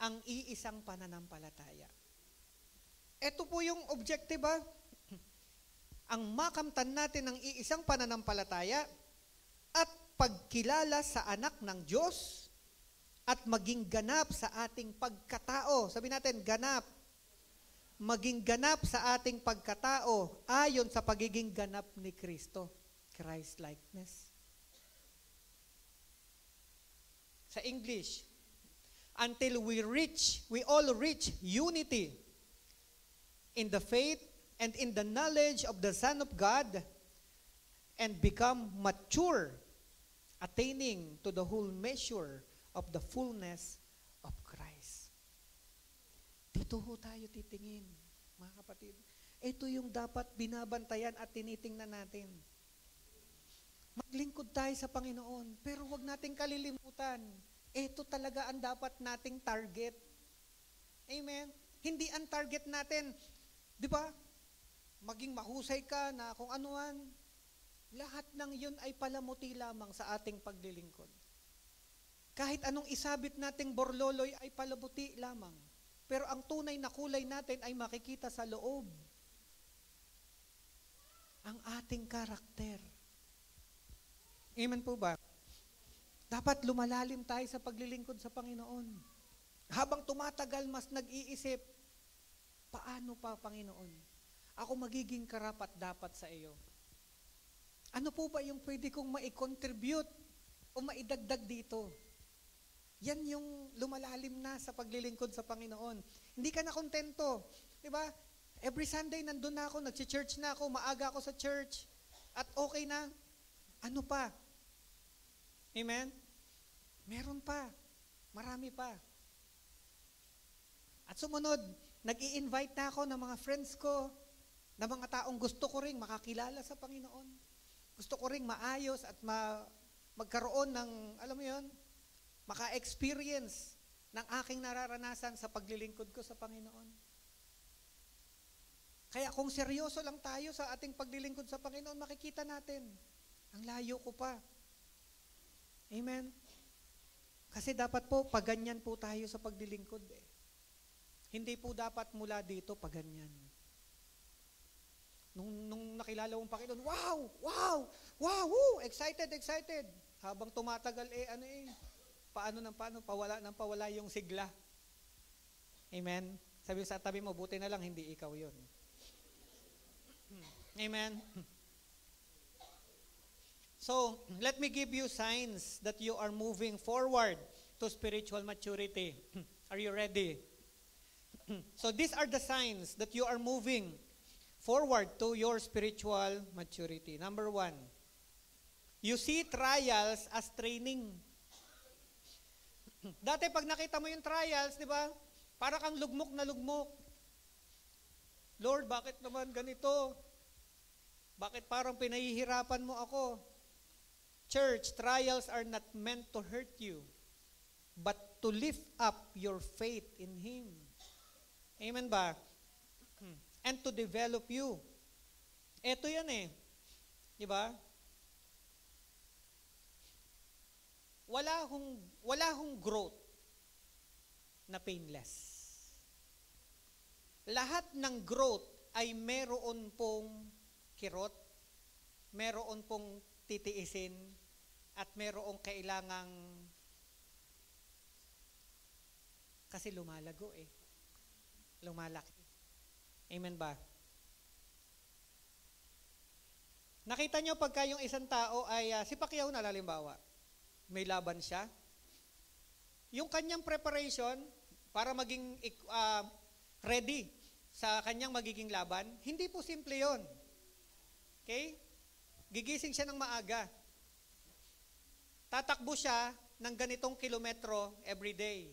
ang iisang pananampalataya. Ito po yung objective ba? Ang makamtan natin ang iisang pananampalataya at pagkilala sa anak ng Diyos at maging ganap sa ating pagkatao. Sabi natin, ganap. Maging ganap sa ating pagkatao ayon sa pagiging ganap ni Kristo. Christ-likeness. Sa English, until we all reach unity in the faith and in the knowledge of the Son of God and become mature, attaining to the whole measure of the fullness of Christ. Dito ho tayo titingin, mga kapatid. Ito yung dapat binabantayan at tinitingnan natin. Maglingkod tayo sa Panginoon, pero huwag nating kalilimutan. Ito talaga ang dapat nating target. Amen? Hindi ang target natin, di ba? Maging mahusay ka na kung anuan. Lahat ng yun ay palamuti lamang sa ating paglilingkod. Kahit anong isabit nating borloloy ay palamuti lamang. Pero ang tunay na kulay natin ay makikita sa loob. Ang ating karakter. Amen po ba? Dapat lumalalim tayo sa paglilingkod sa Panginoon. Habang tumatagal, mas nag-iisip, paano pa, Panginoon? Ako magiging karapat dapat sa iyo. Ano po ba yung pwede kong mai-contribute o maidagdag dito? Yan yung lumalalim na sa paglilingkod sa Panginoon. Hindi ka na kontento. Diba? Every Sunday nandun na ako, nag-church na ako, maaga ako sa church, at okay na. Ano pa? Amen? Meron pa. Marami pa. At sumunod, nag-i-invite na ako ng mga friends ko, na mga taong gusto ko ring makakilala sa Panginoon. Gusto ko ring maayos at magkaroon ng, alam mo yun, maka-experience ng aking nararanasan sa paglilingkod ko sa Panginoon. Kaya kung seryoso lang tayo sa ating paglilingkod sa Panginoon, makikita natin, ang layo ko pa. Amen? Kasi dapat po, paganyan po tayo sa paglilingkod eh. Hindi po dapat mula dito, paganyan. Nung nakilala mong Panginoon, wow, wow, wow, woo, excited. Habang tumatagal paano pawala yung sigla. Amen? Sabi sa tabi mo, buti na lang, hindi ikaw yun. Amen? So, let me give you signs that you are moving forward to spiritual maturity. Are you ready? So, these are the signs that you are moving forward to your spiritual maturity. Number 1, you see trials as training. Dati pag nakita mo yung trials, di ba? Para kang lugmok na lugmok. Lord, bakit naman ganito? Bakit parang pinahihirapan mo ako? Church, trials are not meant to hurt you, but to lift up your faith in Him. Amen ba? And to develop you. Ito yan eh. Di ba? Wala hong growth na painless. Lahat ng growth ay meron pong kirot, meron pong titiisin, at merong kailangang kasi lumalago eh. Lumalaki. Amen ba? Nakita nyo pagka yung isang tao ay, si Pacquiao na halimbawa, may laban siya, yung kanyang preparation para maging ready sa kanyang magiging laban, hindi po simple yon. Okay? Gigising siya ng maaga. Tatakbo siya ng ganitong kilometro every day.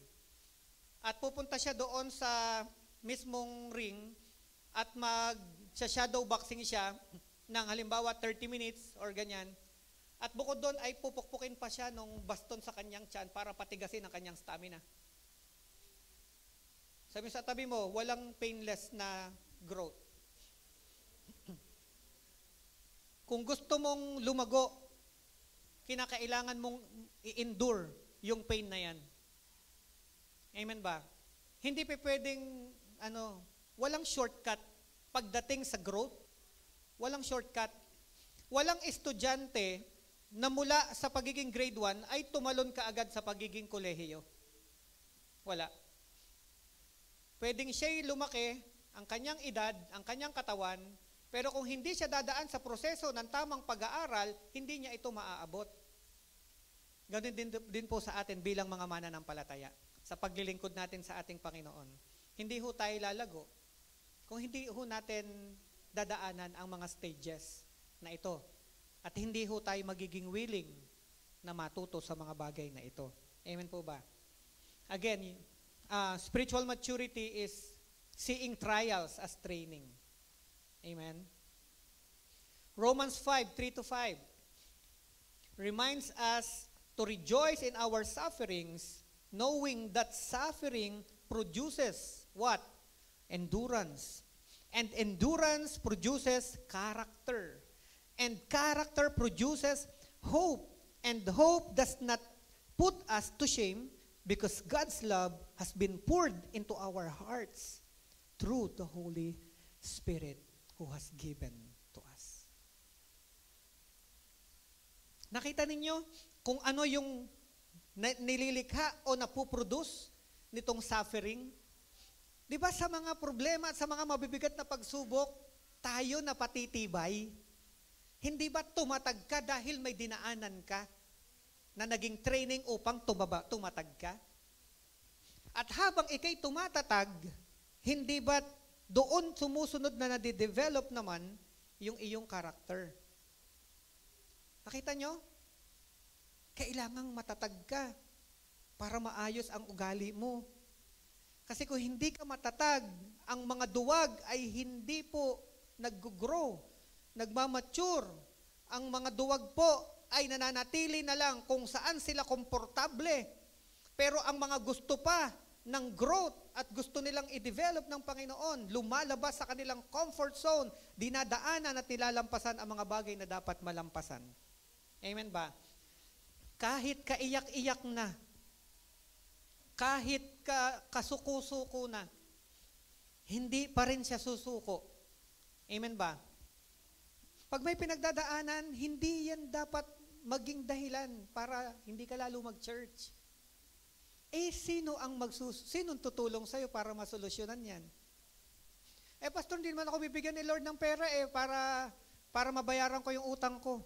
At pupunta siya doon sa mismong ring at shadow boxing siya ng halimbawa 30 minutes or ganyan. At bukod doon ay pupukpukin pa siya ng baston sa kanyang tiyan para patigasin ang kanyang stamina. Sabi sa tabi mo, walang painless na growth. Kung gusto mong lumago, kinakailangan mong i-endure yung pain na yan. Amen ba? Hindi pa pwedeng, walang shortcut pagdating sa growth. Walang shortcut. Walang estudyante na mula sa pagiging grade 1 ay tumalon kaagad sa pagiging kolehiyo. Wala. Pwedeng siya'y lumaki, ang kanyang edad, ang kanyang katawan, pero kung hindi siya dadaan sa proseso ng tamang pag-aaral, hindi niya ito maaabot. Ganun din po sa atin bilang mga mananampalataya sa paglilingkod natin sa ating Panginoon. Hindi ho tayo lalago kung hindi ho natin dadaanan ang mga stages na ito. At hindi ho tayo magiging willing na matuto sa mga bagay na ito. Amen po ba? Again, spiritual maturity is seeing trials as training. Amen. Romans 5:3-5 reminds us to rejoice in our sufferings, knowing that suffering produces what? Endurance. And endurance produces character. And character produces hope. And hope does not put us to shame because God's love has been poured into our hearts through the Holy Spirit who has given to us. Nakita ninyo kung ano yung nililikha o napuproduce nitong suffering? Di ba sa mga problema at sa mga mabibigat na pagsubok, tayo napatitibay? Hindi ba tumatag ka dahil may dinaanan ka na naging training upang tumatag ka? At habang ikay tumatatag, hindi ba doon sumusunod na nade-develop naman yung iyong karakter? Nakita nyo? Kailangang matatag ka para maayos ang ugali mo. Kasi kung hindi ka matatag, ang mga duwag ay hindi po nag-grow, nagmamature. Ang mga duwag po ay nananatili na lang kung saan sila komportable. Pero ang mga gusto pa ng growth at gusto nilang i-develop ng Panginoon, lumalabas sa kanilang comfort zone, dinadaanan at nilalampasan ang mga bagay na dapat malampasan. Amen ba? Kahit kaiyak-iyak na, kahit kasuko-suko na, hindi pa rin siya susuko. Amen ba? Pag may pinagdadaanan, hindi yan dapat maging dahilan para hindi ka lalo mag-church. Sinong tutulong sa'yo para masolusyonan yan? Pastor, hindi naman ako bibigyan ni Lord ng pera para mabayaran ko yung utang ko.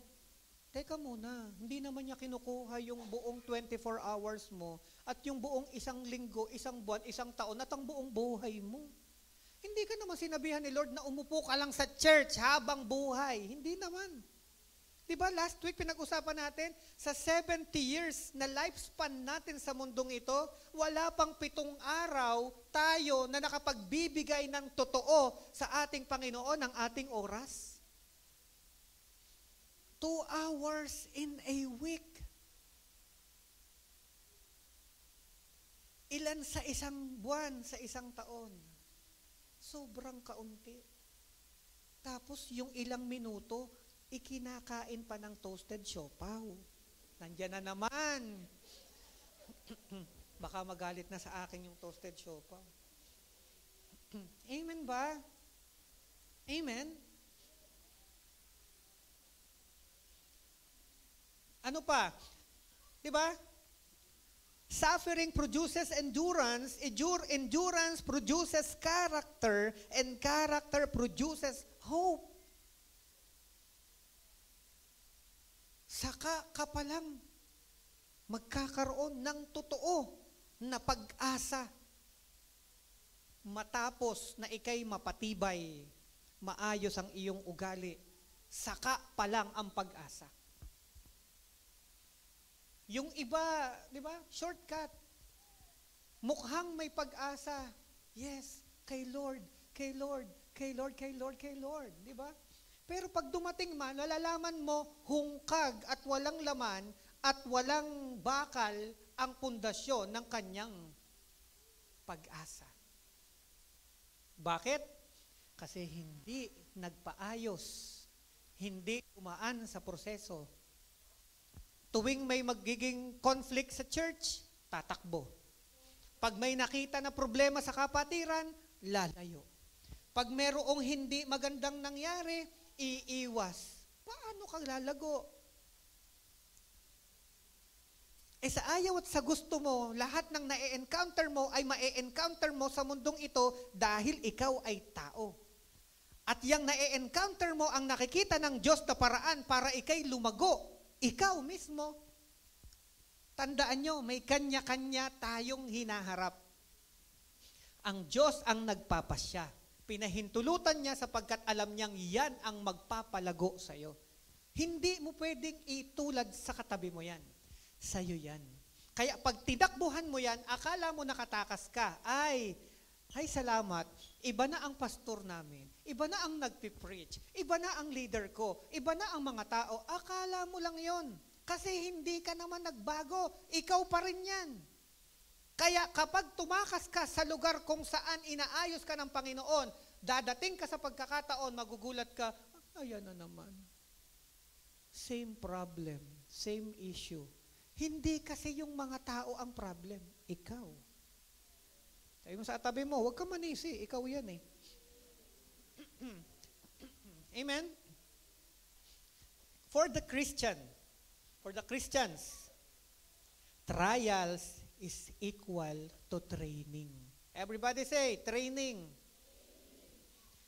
Teka muna, hindi naman niya kinukuha yung buong 24 hours mo at yung buong isang linggo, isang buwan, isang taon at ang buong buhay mo. Hindi ka naman sinabihan ni Lord na umupo ka lang sa church habang buhay. Hindi naman. Diba last week pinag-usapan natin, sa 70 years na lifespan natin sa mundong ito, wala pang 7 araw tayo na nakapagbibigay ng totoo sa ating Panginoon ng ating oras. 2 hours in a week. Ilan sa isang buwan, sa isang taon? Sobrang kaunti. Tapos yung ilang minuto, ikinakain pa ng toasted siopaw. Nandiyan na naman. Baka magalit na sa akin yung toasted siopaw. Amen ba? Amen? Ano pa? Diba? Suffering produces endurance, endurance produces character, and character produces hope. Saka ka palang magkakaroon ng totoo na pag-asa matapos na ikay mapatibay, maayos ang iyong ugali, saka pa lang ang pag-asa. Yung iba, di ba, shortcut. Mukhang may pag-asa. Yes, kay Lord, kay Lord, kay Lord, kay Lord, kay Lord. Di ba? Pero pag dumating man, nalalaman mo, hungkag at walang laman at walang bakal ang pundasyon ng kanyang pag-asa. Bakit? Kasi hindi nagpaayos, hindi umaan sa proseso. Tuwing may magiging conflict sa church, tatakbo. Pag may nakita na problema sa kapatiran, lalayo. Pag merong hindi magandang nangyari, iiwas. Paano ka lalago? Sa ayaw at sa gusto mo, lahat ng na-encounter mo ay ma-encounter mo sa mundong ito dahil ikaw ay tao. At yung na-encounter mo ang nakikita ng Diyos na paraan para ikay lumago. Ikaw mismo, tandaan nyo, may kanya-kanya tayong hinaharap. Ang Diyos ang nagpapasya. Pinahintulutan niya sapagkat alam niyang yan ang magpapalago sa'yo. Hindi mo pwedeng itulad sa katabi mo yan. Sa'yo yan. Kaya pag tinakbuhan mo yan, akala mo nakatakas ka. Ay salamat. Iba na ang pastor namin. Iba na ang nagpipreach. Iba na ang leader ko. Iba na ang mga tao. Akala mo lang yon. Kasi hindi ka naman nagbago. Ikaw pa rin yan. Kaya kapag tumakas ka sa lugar kung saan inaayos ka ng Panginoon, dadating ka sa pagkakataon, magugulat ka, ayan na naman. Same problem, same issue. Hindi kasi yung mga tao ang problem, ikaw. Sabi mo sa tabi mo, huwag ka manisi, ikaw yan eh. Amen? For the Christians, trials is equal to training. Everybody say, training.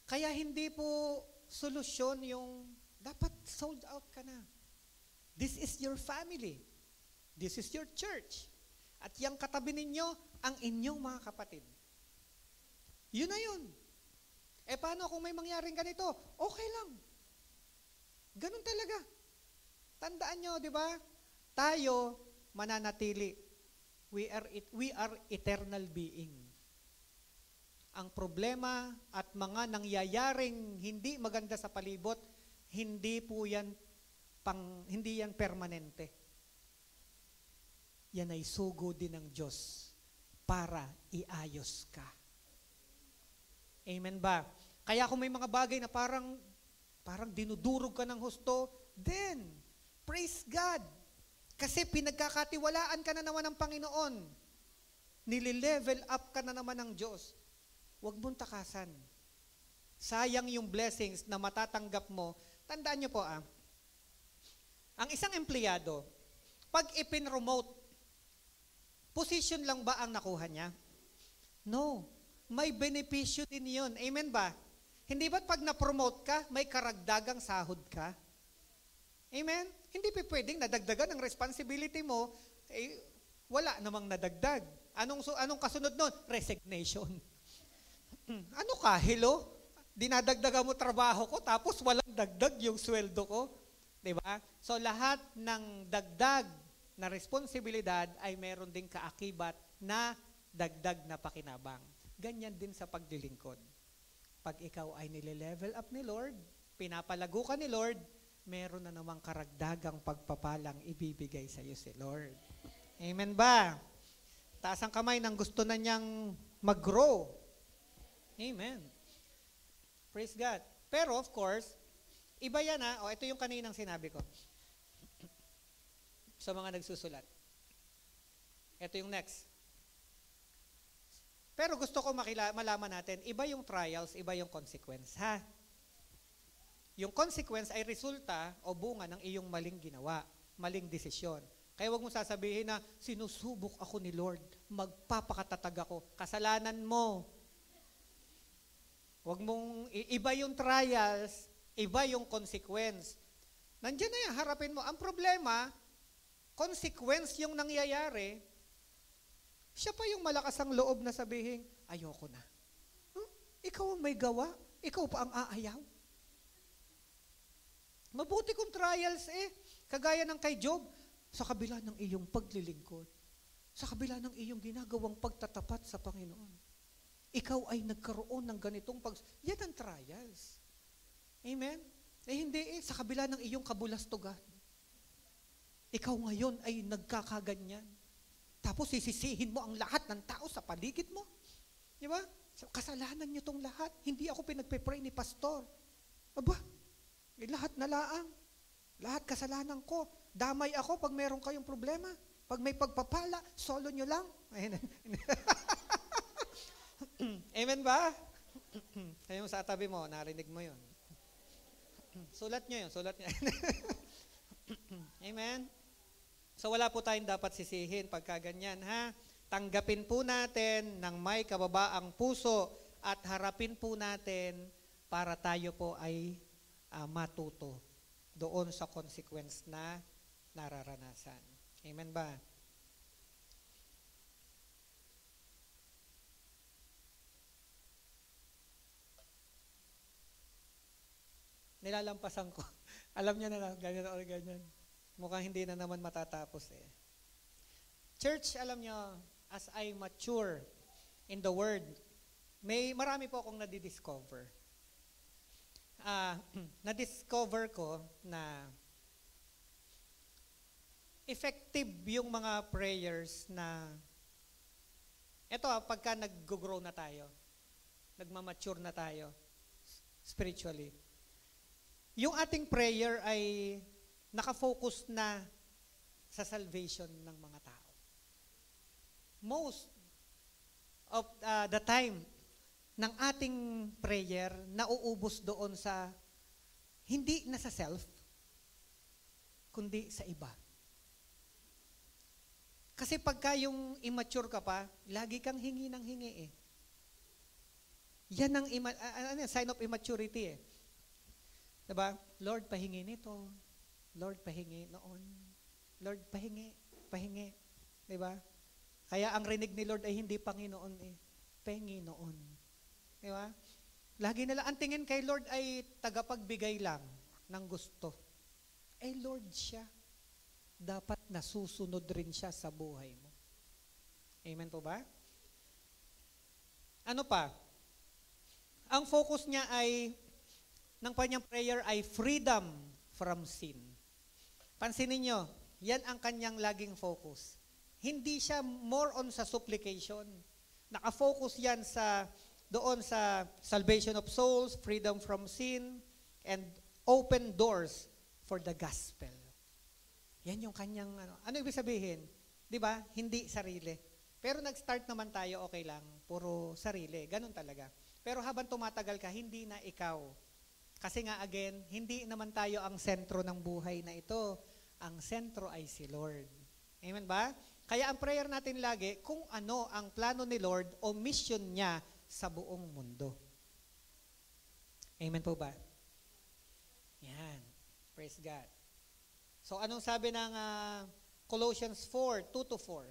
Kaya hindi po solusyon yung dapat sold out ka na. This is your family. This is your church. At yung katabi ninyo, ang inyong mga kapatid. Yun na yun. Paano kung may mangyaring ganito? Okay lang. Ganun talaga. Tandaan nyo, di ba? Tayo, mananatili. We are eternal being. Ang problema at mga nangyayaring hindi maganda sa palibot, hindi yan permanente. Yan ay sugo din ng Diyos para iayos ka. Amen ba? Kaya kung may mga bagay na parang dinudurog ka ng husto, then, praise God. Kasi pinagkakatiwalaan ka na naman ng Panginoon. Nililevel up ka na naman ng Diyos. Huwag mong takasan. Sayang yung blessings na matatanggap mo. Tandaan niyo po ang isang empleyado, pag ipinromote, position lang ba ang nakuha niya? No. May benepisyo din yun. Amen ba? Hindi ba't pag na-promote ka, may karagdagang sahod ka? Amen? Hindi pa pwedeng nadagdagan ang responsibility mo, wala namang nadagdag. Anong kasunod nun? Resignation. Ano ka? Hello? Dinadagdagan mo trabaho ko, tapos walang dagdag yung sweldo ko. Diba? So lahat ng dagdag na responsibilidad ay meron ding kaakibat na dagdag na pakinabang. Ganyan din sa paglilingkod. Pag ikaw ay nile-level up ni Lord, pinapalago ka ni Lord, meron na namang karagdagang pagpapalang ibibigay sa iyo si Lord. Amen ba? Taas ang kamay ng gusto na niyang mag-grow. Amen. Praise God. Pero of course, iba yan ito yung kaninang sinabi ko. Sa mga nagsusulat. Ito yung next. Pero gusto ko malaman natin, iba yung trials, iba yung consequence, ha? Yung consequence ay resulta o bunga ng iyong maling ginawa, maling desisyon. Kaya huwag mo sasabihin na, sinusubok ako ni Lord, magpapakatatag ako, kasalanan mo. Huwag mong, iba yung trials, iba yung consequence. Nandiyan na yan, harapin mo. Ang problema, consequence yung nangyayari, siya pa yung malakas ang loob na sabihin, ayoko na. Ikaw ang may gawa, ikaw pa ang aayaw. Mabuti kung trials kagaya ng kay Job, sa kabila ng iyong paglilingkod, sa kabila ng iyong ginagawang pagtatapat sa Panginoon, ikaw ay nagkaroon ng ganitong yan ang trials. Amen? Hindi sa kabila ng iyong kabulastugan. Ikaw ngayon ay nagkakaganyan. Tapos sisisihin mo ang lahat ng tao sa paligid mo. Di ba? Kasalanan niyo tong lahat. Hindi ako pinagpe-pray ni pastor. Aba, lahat na laang. Lahat kasalanan ko. Damay ako pag meron kayong problema. Pag may pagpapala, solo nyo lang. Amen ba? Kayo sa tabi mo, narinig mo yun. Sulat nyo yun, sulat nyo. Amen? So wala po tayong dapat sisihin pagka ganyan, ha? Tanggapin po natin ng may kababaang puso at harapin po natin para tayo po ay matuto doon sa consequence na nararanasan. Amen ba? Nilalampasan ko. Alam niya na ganyan o ganyan. Mukhang hindi na naman matatapos Church, alam niyo, as I mature in the Word, marami po akong nadidiscover. Na-discover ko na effective yung mga prayers na pagka nag-grow na tayo, nagmamature na tayo spiritually. Yung ating prayer ay nakafocus na sa salvation ng mga tao. Most of the time ng ating prayer nauubos doon sa hindi na sa self, kundi sa iba. Kasi pagka yung immature ka pa, lagi kang hingi ng hingi Yan ang sign of immaturity Diba? Lord, pahingi nito. Lord, pahingi noon. Lord, pahingi. Diba? Kaya ang rinig ni Lord ay hindi Panginoon Pahingi noon. Diba? Lagi nila, ang tingin kay Lord ay tagapagbigay lang ng gusto. Lord siya. Dapat nasusunod rin siya sa buhay mo. Amen po ba? Ano pa? Ang focus niya ng kanyang prayer ay freedom from sin. Pansinin niyo, yan ang kanyang laging focus. Hindi siya more on sa supplication. Naka-focus yan doon sa salvation of souls, freedom from sin, and open doors for the gospel. Yan yung kanyang ano ibig sabihin? 'Di ba? Hindi sarili. Pero nag-start naman tayo, okay lang, puro sarili. Ganun talaga. Pero habang tumatagal ka, hindi na ikaw. Kasi nga again, hindi naman tayo ang sentro ng buhay na ito. Ang sentro ay si Lord. Amen ba? Kaya ang prayer natin lagi, kung ano ang plano ni Lord o mission niya sa buong mundo. Amen po ba? Yan. Praise God. So anong sabi ng Colossians 4:2-4?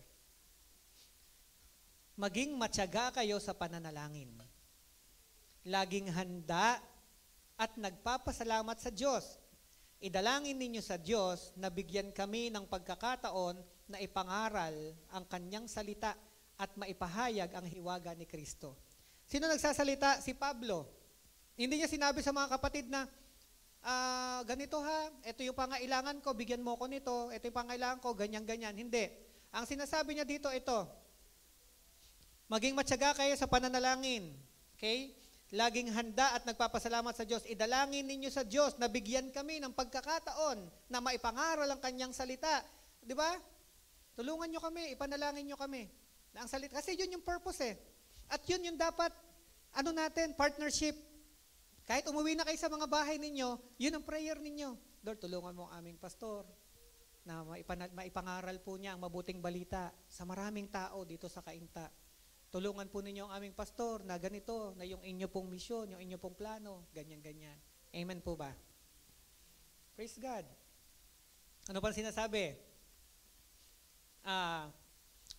Maging matyaga kayo sa pananalangin. Laging handa at nagpapasalamat sa Diyos. Idalangin ninyo sa Diyos na bigyan kami ng pagkakataon na ipangaral ang kanyang salita at maipahayag ang hiwaga ni Kristo. Sino nagsasalita? Si Pablo. Hindi niya sinabi sa mga kapatid na, ganito ha, ito yung pangailangan ko, bigyan mo ko nito, ito yung pangailangan ko, ganyan-ganyan. Hindi. Ang sinasabi niya dito, ito, maging matyaga kayo sa pananalangin. Okay? Laging handa at nagpapasalamat sa Diyos. Idalangin ninyo sa Diyos na bigyan kami ng pagkakataon na maipangaral ang kanyang salita. Di ba? Tulungan nyo kami, ipanalangin nyo kami. Na ang salita, kasi yun yung purpose At yun yung dapat, natin, partnership. Kahit umuwi na kayo sa mga bahay ninyo, yun ang prayer ninyo. Lord, tulungan mo ang aming pastor na maipangaral po niya ang mabuting balita sa maraming tao dito sa Cainta. Tulungan po ninyo ang aming pastor na ganito, na yung inyo pong misyon, yung inyo pong plano, ganyan-ganyan. Amen po ba? Praise God. Ano pa sinasabi?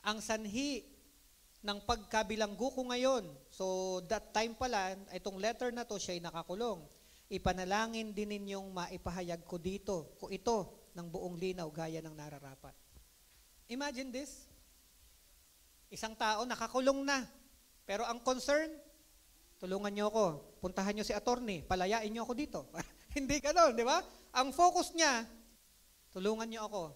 Ang sanhi ng pagkabilanggo ko ngayon, so that time pala, itong letter na to, siya ay nakakulong. ipanalangin din ninyong maipahayag ko dito, ko ito ng buong linaw gaya ng nararapat. Imagine this. Isang tao nakakulong na, pero ang concern, tulungan niyo ako, puntahan niyo si attorney, palayain niyo ako dito. Hindi ganoon, di ba? Ang focus niya, tulungan niyo ako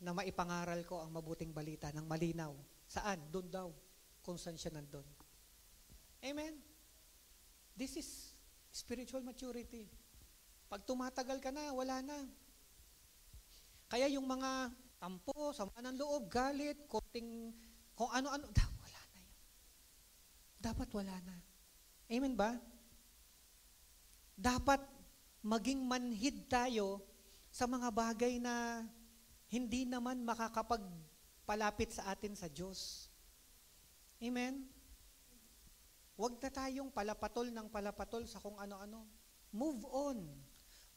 na maipangaral ko ang mabuting balita ng malinaw. Saan? Doon daw. Kung saan siya nandun. Amen? This is spiritual maturity. Pag tumatagal ka na, wala na. Kaya yung mga tampo, sama ng loob, galit, konting, kung ano-ano, wala na yun. Dapat wala na. Amen ba? Dapat maging manhid tayo sa mga bagay na hindi naman makakapagpalapit sa atin sa Diyos. Amen? Huwag na tayong palapatol ng palapatol sa kung ano-ano. Move on.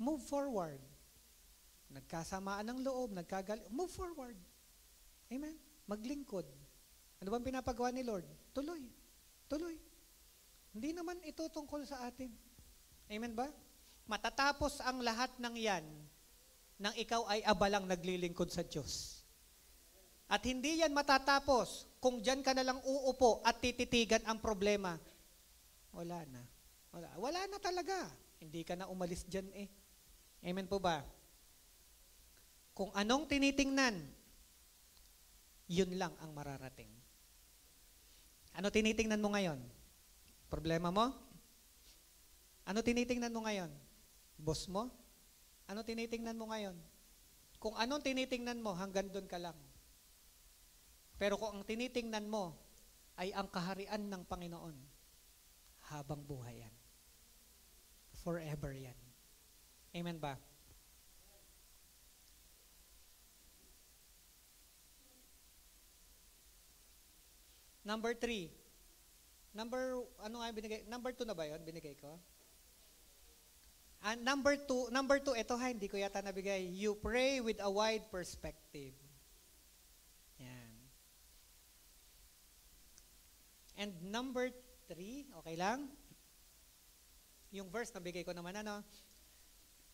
Move forward. Nagkasamaan ng loob, move forward. Amen? Maglingkod. Ano bang pinapagawa ni Lord? Tuloy. Tuloy. Hindi naman ito tungkol sa atin. Amen ba? Matatapos ang lahat ng yan nang ikaw ay abalang naglilingkod sa Diyos. At hindi yan matatapos kung dyan ka na lang uupo at tititigan ang problema. Wala na. Wala na talaga. Hindi ka na umalis dyan eh. Amen po ba? Kung anong tinitingnan, yun lang ang mararating. Ano tinitingnan mo ngayon? Problema mo? Ano tinitingnan mo ngayon? Boss mo? Ano tinitingnan mo ngayon? Kung anong tinitingnan mo, hanggang doon ka lang. Pero kung ang tinitingnan mo ay ang kaharian ng Panginoon, habang buhay yan. Forever yan. Amen ba? Number 3. Ano nga binigay? Number 2 na ba yun? Binigay ko? Number 2, ito hindi ko yata nabigay. You pray with a wide perspective. Yan. And number 3, okay lang? Yung verse nabigay ko naman, ano?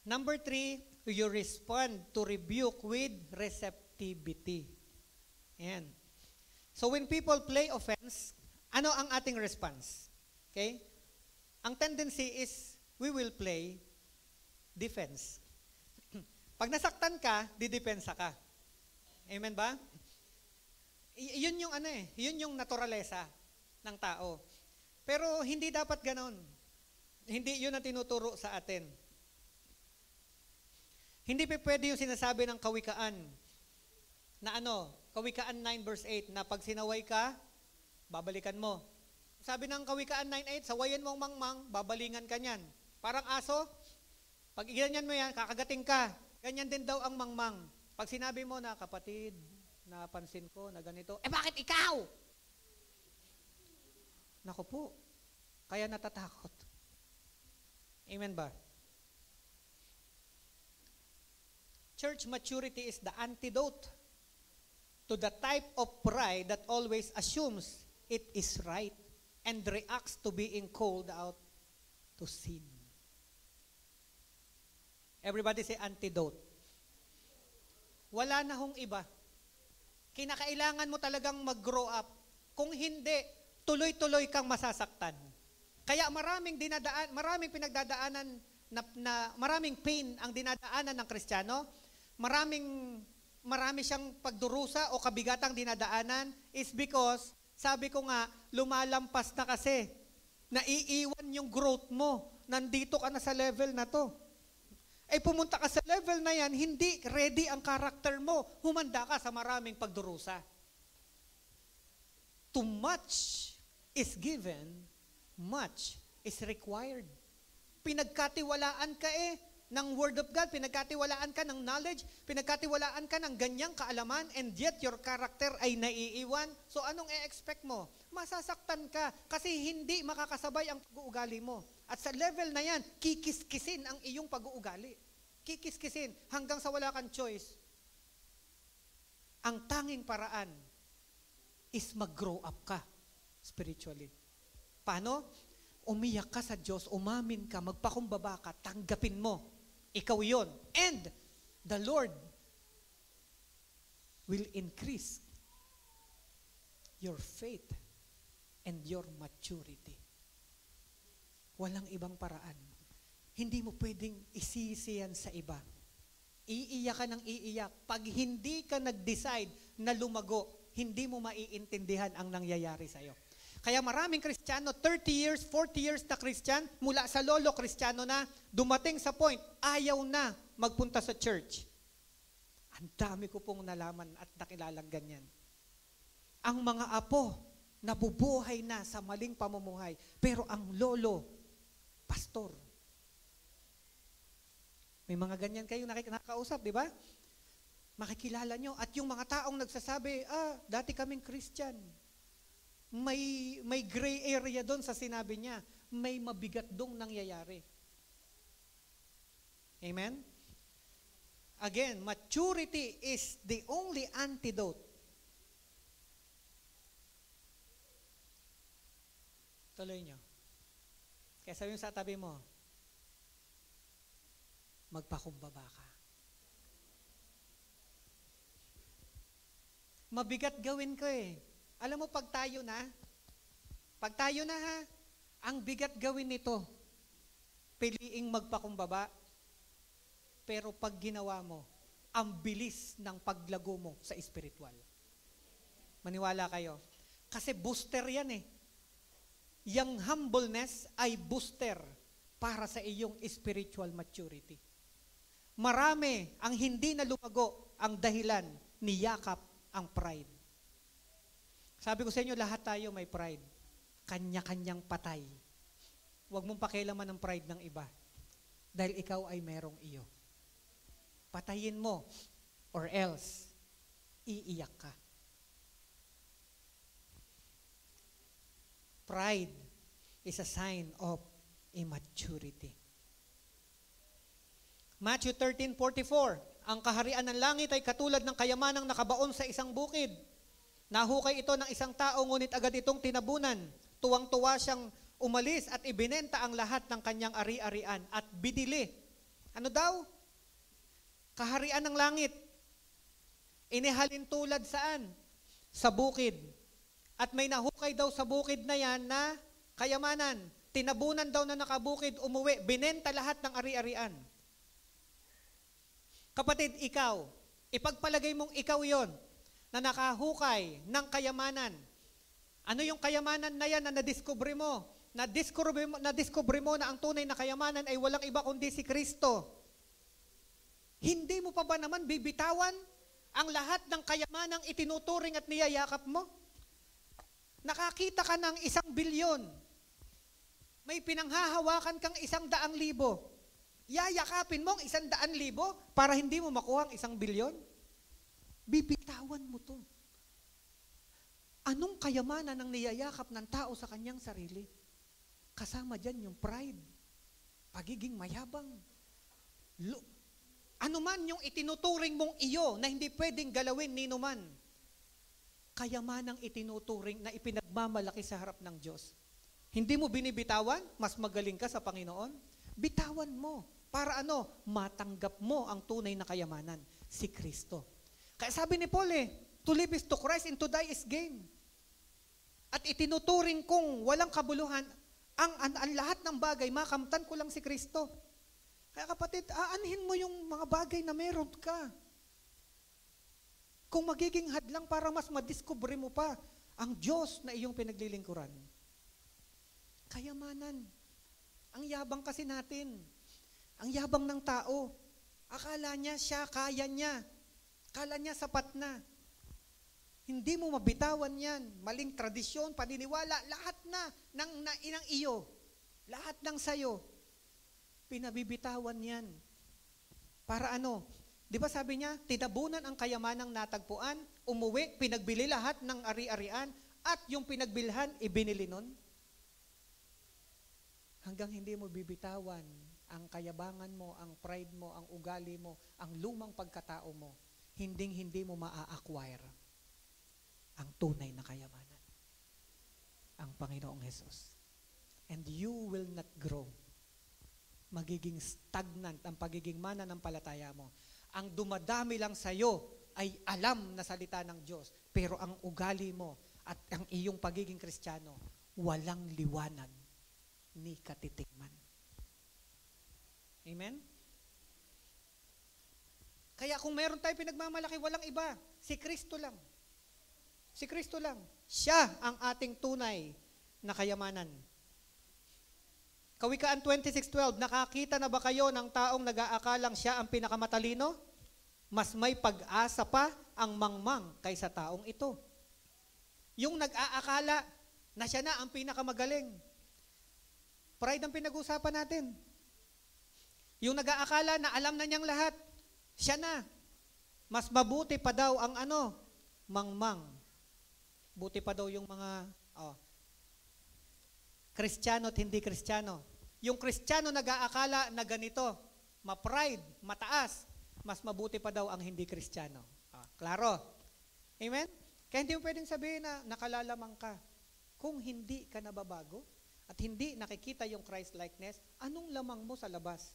Number 3, you respond to rebuke with receptivity. Yan. So when people play offense, ano ang ating response? Okay? Ang tendency is, we will play defense. Pag nasaktan ka, didepensa ka. Amen ba? Yun yung yun yung naturalesa ng tao. Pero hindi dapat ganon. Hindi yun ang tinuturo sa atin. Hindi pa pwede yung sinasabi ng Kawikaan na Kawikaan 9 verse 8 na pag sinaway ka, babalikan mo. Sabi ng Kawikaan 9:8, sawayan mo ang mangmang, babalingan ka niyan. Parang aso, pag ganyan mo yan, kakagating ka. Ganyan din daw ang mangmang. Pag sinabi mo na, kapatid, napansin ko na ganito, bakit ikaw? Naku po, kaya natatakot. Amen ba? Church maturity is the antidote to the type of pride that always assumes it is right and reacts to being called out to sin. Everybody say antidote. Wala na hong iba. Kinakailangan mo talagang mag-grow up. Kung hindi, tuloy-tuloy kang masasaktan. Kaya maraming pinagdadaanan maraming pain ang dinadaanan ng Kristiyano. Marami siyang pagdurusa o kabigatang dinadaanan is because, sabi ko nga, lumalampas na kasi. Naiiwan yung growth mo. Nandito ka na sa level na to. Pumunta ka sa level na yan, hindi ready ang karakter mo. Humanda ka sa maraming pagdurusa. Too much is given, much is required. Pinagkatiwalaan ka ng Word of God, pinagkatiwalaan ka ng knowledge, pinagkatiwalaan ka ng ganyang kaalaman, and yet your character ay naiiwan. So anong i-expect mo? Masasaktan ka kasi hindi makakasabay ang pag-uugali mo. At sa level na yan, kikiskisin ang iyong pag-uugali. Kikiskisin hanggang sa wala kang choice. Ang tanging paraan is mag-grow up ka spiritually. Paano? umiyak ka sa Diyos, umamin ka, magpakumbaba ka, tanggapin mo. Ikaw yon. And the Lord will increase your faith and your maturity. Walang ibang paraan. Hindi mo pwedeng isisi yan sa iba. Iiyak ka ng iiyak. Pag hindi ka nag-decide na lumago, hindi mo maiintindihan ang nangyayari sa'yo. Kaya maraming Kristiyano, 30 years, 40 years na Kristyan, mula sa lolo Kristiyano na, dumating sa point, ayaw na magpunta sa church. Ang dami ko pong nalaman at nakilalang ganyan. Ang mga apo, nabubuhay na sa maling pamumuhay, pero ang lolo, pastor. May mga ganyan kayo nakakausap, di ba? Makikilala nyo. At yung mga taong nagsasabi, dati kaming Christian. May gray area doon sa sinabi niya. May mabigat dong nangyayari. Amen? Again, maturity is the only antidote. Tuloy nyo. Kaya sabi mo sa tabi mo, magpakumbaba ka. Mabigat gawin ko eh. Alam mo, pag tayo na ha, ang bigat gawin nito, piliing magpakumbaba, pero pag ginawa mo, ang bilis ng paglago mo sa spiritual. Maniwala kayo. Kasi booster yan eh. Yang humbleness ay booster para sa iyong spiritual maturity. Marami ang hindi na lumago ang dahilan ni yakap ang pride. Sabi ko sa inyo, lahat tayo may pride. Kanya-kanyang patay. Huwag mong pakialaman ang pride ng iba. Dahil ikaw ay merong iyo. Patayin mo or else, iiyak ka. Pride is a sign of immaturity. Matthew 13:44, ang kaharian ng langit ay katulad ng kayamanang nakabaon sa isang bukid. Nahukay ito ng isang tao, ngunit agad itong tinabunan. Tuwang-tuwa siyang umalis at ibinenta ang lahat ng kanyang ari-arian at binili. Ano daw? Kaharian ng langit. Inihalin tulad saan? Sa bukid. At may nahukay daw sa bukid na yan na kayamanan. Tinabunan daw na nakabukid, umuwi, binenta lahat ng ari-arian. Kapatid, ikaw, ipagpalagay mong ikaw yon na nakahukay ng kayamanan. Ano yung kayamanan na yan na nadiskubre mo? Nadiskubre mo na ang tunay na kayamanan ay walang iba kundi si Kristo. Hindi mo pa ba naman bibitawan ang lahat ng kayamanang itinuturing at niyayakap mo? Nakakita ka ng 1 bilyon. May pinanghahawakan kang 100,000. Yayakapin mo ang 100,000 para hindi mo makuha ang 1 bilyon? Bibitawan mo to. Anong kayamanan ang niyayakap ng tao sa kanyang sarili? Kasama dyan yung pride, pagiging mayabang. Ano man yung itinuturing mong iyo na hindi pwedeng galawin ni numan, kayamanang itinuturing na ipinagmamalaki sa harap ng Diyos. Hindi mo binibitawan, mas magaling ka sa Panginoon? Bitawan mo. Para ano? Matanggap mo ang tunay na kayamanan, si Kristo. Kaya sabi ni Paul to live is to Christ and to die is gain. At itinuturing kong walang kabuluhan, ang lahat ng bagay, makamtan ko lang si Kristo. Kaya kapatid, aanhin mo yung mga bagay na meron ka. Kung magiging hadlang para mas madiskubre mo pa ang Diyos na iyong pinaglilingkuran. Kayamanan. Ang yabang kasi natin. Ang yabang ng tao. Akala niya siya, kaya niya. Akala niya sapat na. Hindi mo mabitawan yan. Maling tradisyon, paniniwala, lahat na ng iyo. Lahat ng sayo. Pinabibitawan yan. Para ano? Di ba sabi niya, tinabunan ang kayamanang natagpuan, umuwi, pinagbili lahat ng ari-arian, at yung pinagbilhan, ibinili nun. Hanggang hindi mo bibitawan ang kayabangan mo, ang pride mo, ang ugali mo, ang lumang pagkatao mo, hindi mo maa-acquire ang tunay na kayamanan. Ang Panginoong Hesus. and you will not grow. Magiging stagnant ang pagiging mananampalataya mo. Ang dumadami lang sa'yo ay alam na salita ng Diyos, pero ang ugali mo at ang iyong pagiging Kristiyano, walang liwanag ni katitikman. Amen? Kaya kung meron tayo pinagmamalaki, walang iba. Si Kristo lang. Si Kristo lang. Siya ang ating tunay na kayamanan. Kawikaan 26:12, nakakita na ba kayo ng taong nag-aakalang siya ang pinakamatalino? Mas may pag-asa pa ang mangmang kaysa taong ito. Yung nag-aakala na siya na ang pinakamagaling. Pride ang pinag-usapan natin. Yung nag-aakala na alam na niyang lahat, siya na. Mas mabuti pa daw ang mangmang. Buti pa daw yung mga Kristiyano at hindi Kristiyano. Yung Kristiyano nag-aakala na ganito, ma-pride, mataas, mas mabuti pa daw ang hindi Kristiyano. Klaro? Amen? Kaya hindi mo pwedeng sabihin na nakalalamang ka. Kung hindi ka nababago at hindi nakikita yung Christ-likeness, anong lamang mo sa labas?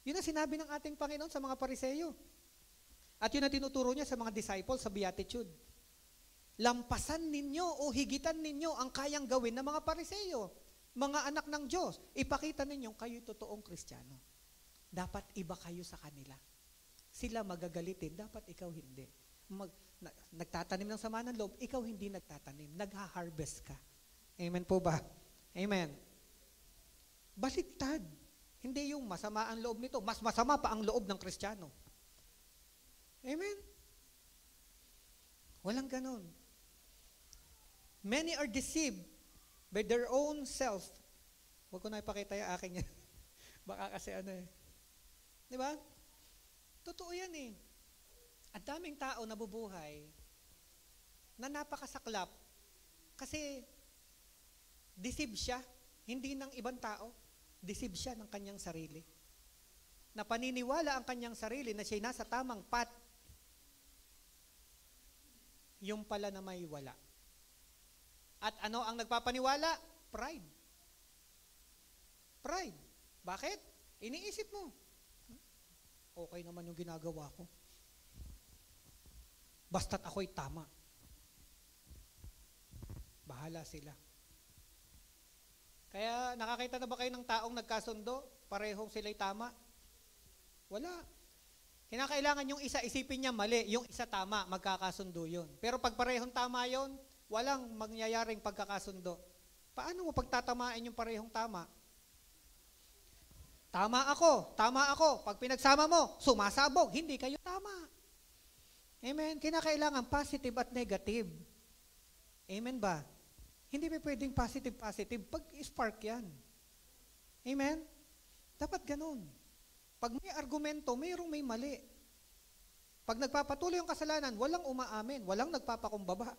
Yun ang sinabi ng ating Panginoon sa mga Pariseyo. At yun ang tinuturo niya sa mga disciples sa Beatitude. Lampasan ninyo o higitan ninyo ang kayang gawin ng mga Pariseyo. Mga anak ng Diyos, ipakita ninyong kayo'y totoong Kristiyano. Dapat iba kayo sa kanila. Sila magagalitin, dapat ikaw hindi. Nagtatanim ng sama ng loob, ikaw hindi nagtatanim. Nagha-harvest ka. Amen po ba? Amen. Baliktad. Hindi yung masama ang loob nito. Mas masama pa ang loob ng Kristiyano. Amen? Walang ganon. Many are deceived by their own self. Huwag ko na ipakita yung akin yan. Baka kasi Di ba? Totoo yan eh. At daming tao nabubuhay na napakasaklap kasi deceive siya, hindi ng ibang tao. Deceive siya ng kanyang sarili. Na paniniwala ang kanyang sarili na siya'y nasa tamang path. Yung pala na may wala. At ano ang nagpapaniwala? Pride. Pride. Bakit? Iniisip mo. Okay naman yung ginagawa ko. Basta't ako'y tama. Bahala sila. Kaya nakakita na ba kayo ng taong nagkasundo? Parehong sila'y tama? Wala. Kinakailangan yung isa isipin niya mali, yung isa tama, magkakasundo yun. Pero pag parehong tama yun, walang mangyayaring pagkakasundo. Paano mo pagtatamaan yung parehong tama? Tama ako, tama ako. Pag pinagsama mo, sumasabog, hindi kayo tama. Amen? Kinakailangan positive at negative. Amen ba? Hindi pa pwedeng positive. Pag-spark yan. Amen? Dapat ganun. Pag may argumento, mayroong may mali. Pag nagpapatuloy yung kasalanan, walang umaamin, walang nagpapakumbaba.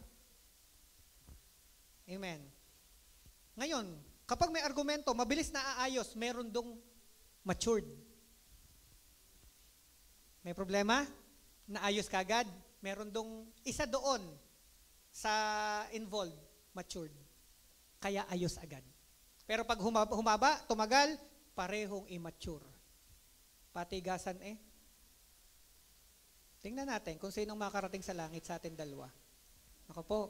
Amen. Ngayon, kapag may argumento, mabilis na aayos, meron dong matured. May problema? Naayos kagad? Meron dong isa doon sa involved, matured. Kaya ayos agad. Pero pag humaba, tumagal, parehong immature. Patigasan eh. Tingnan natin kung sinong makarating sa langit sa atin dalawa. Ako po.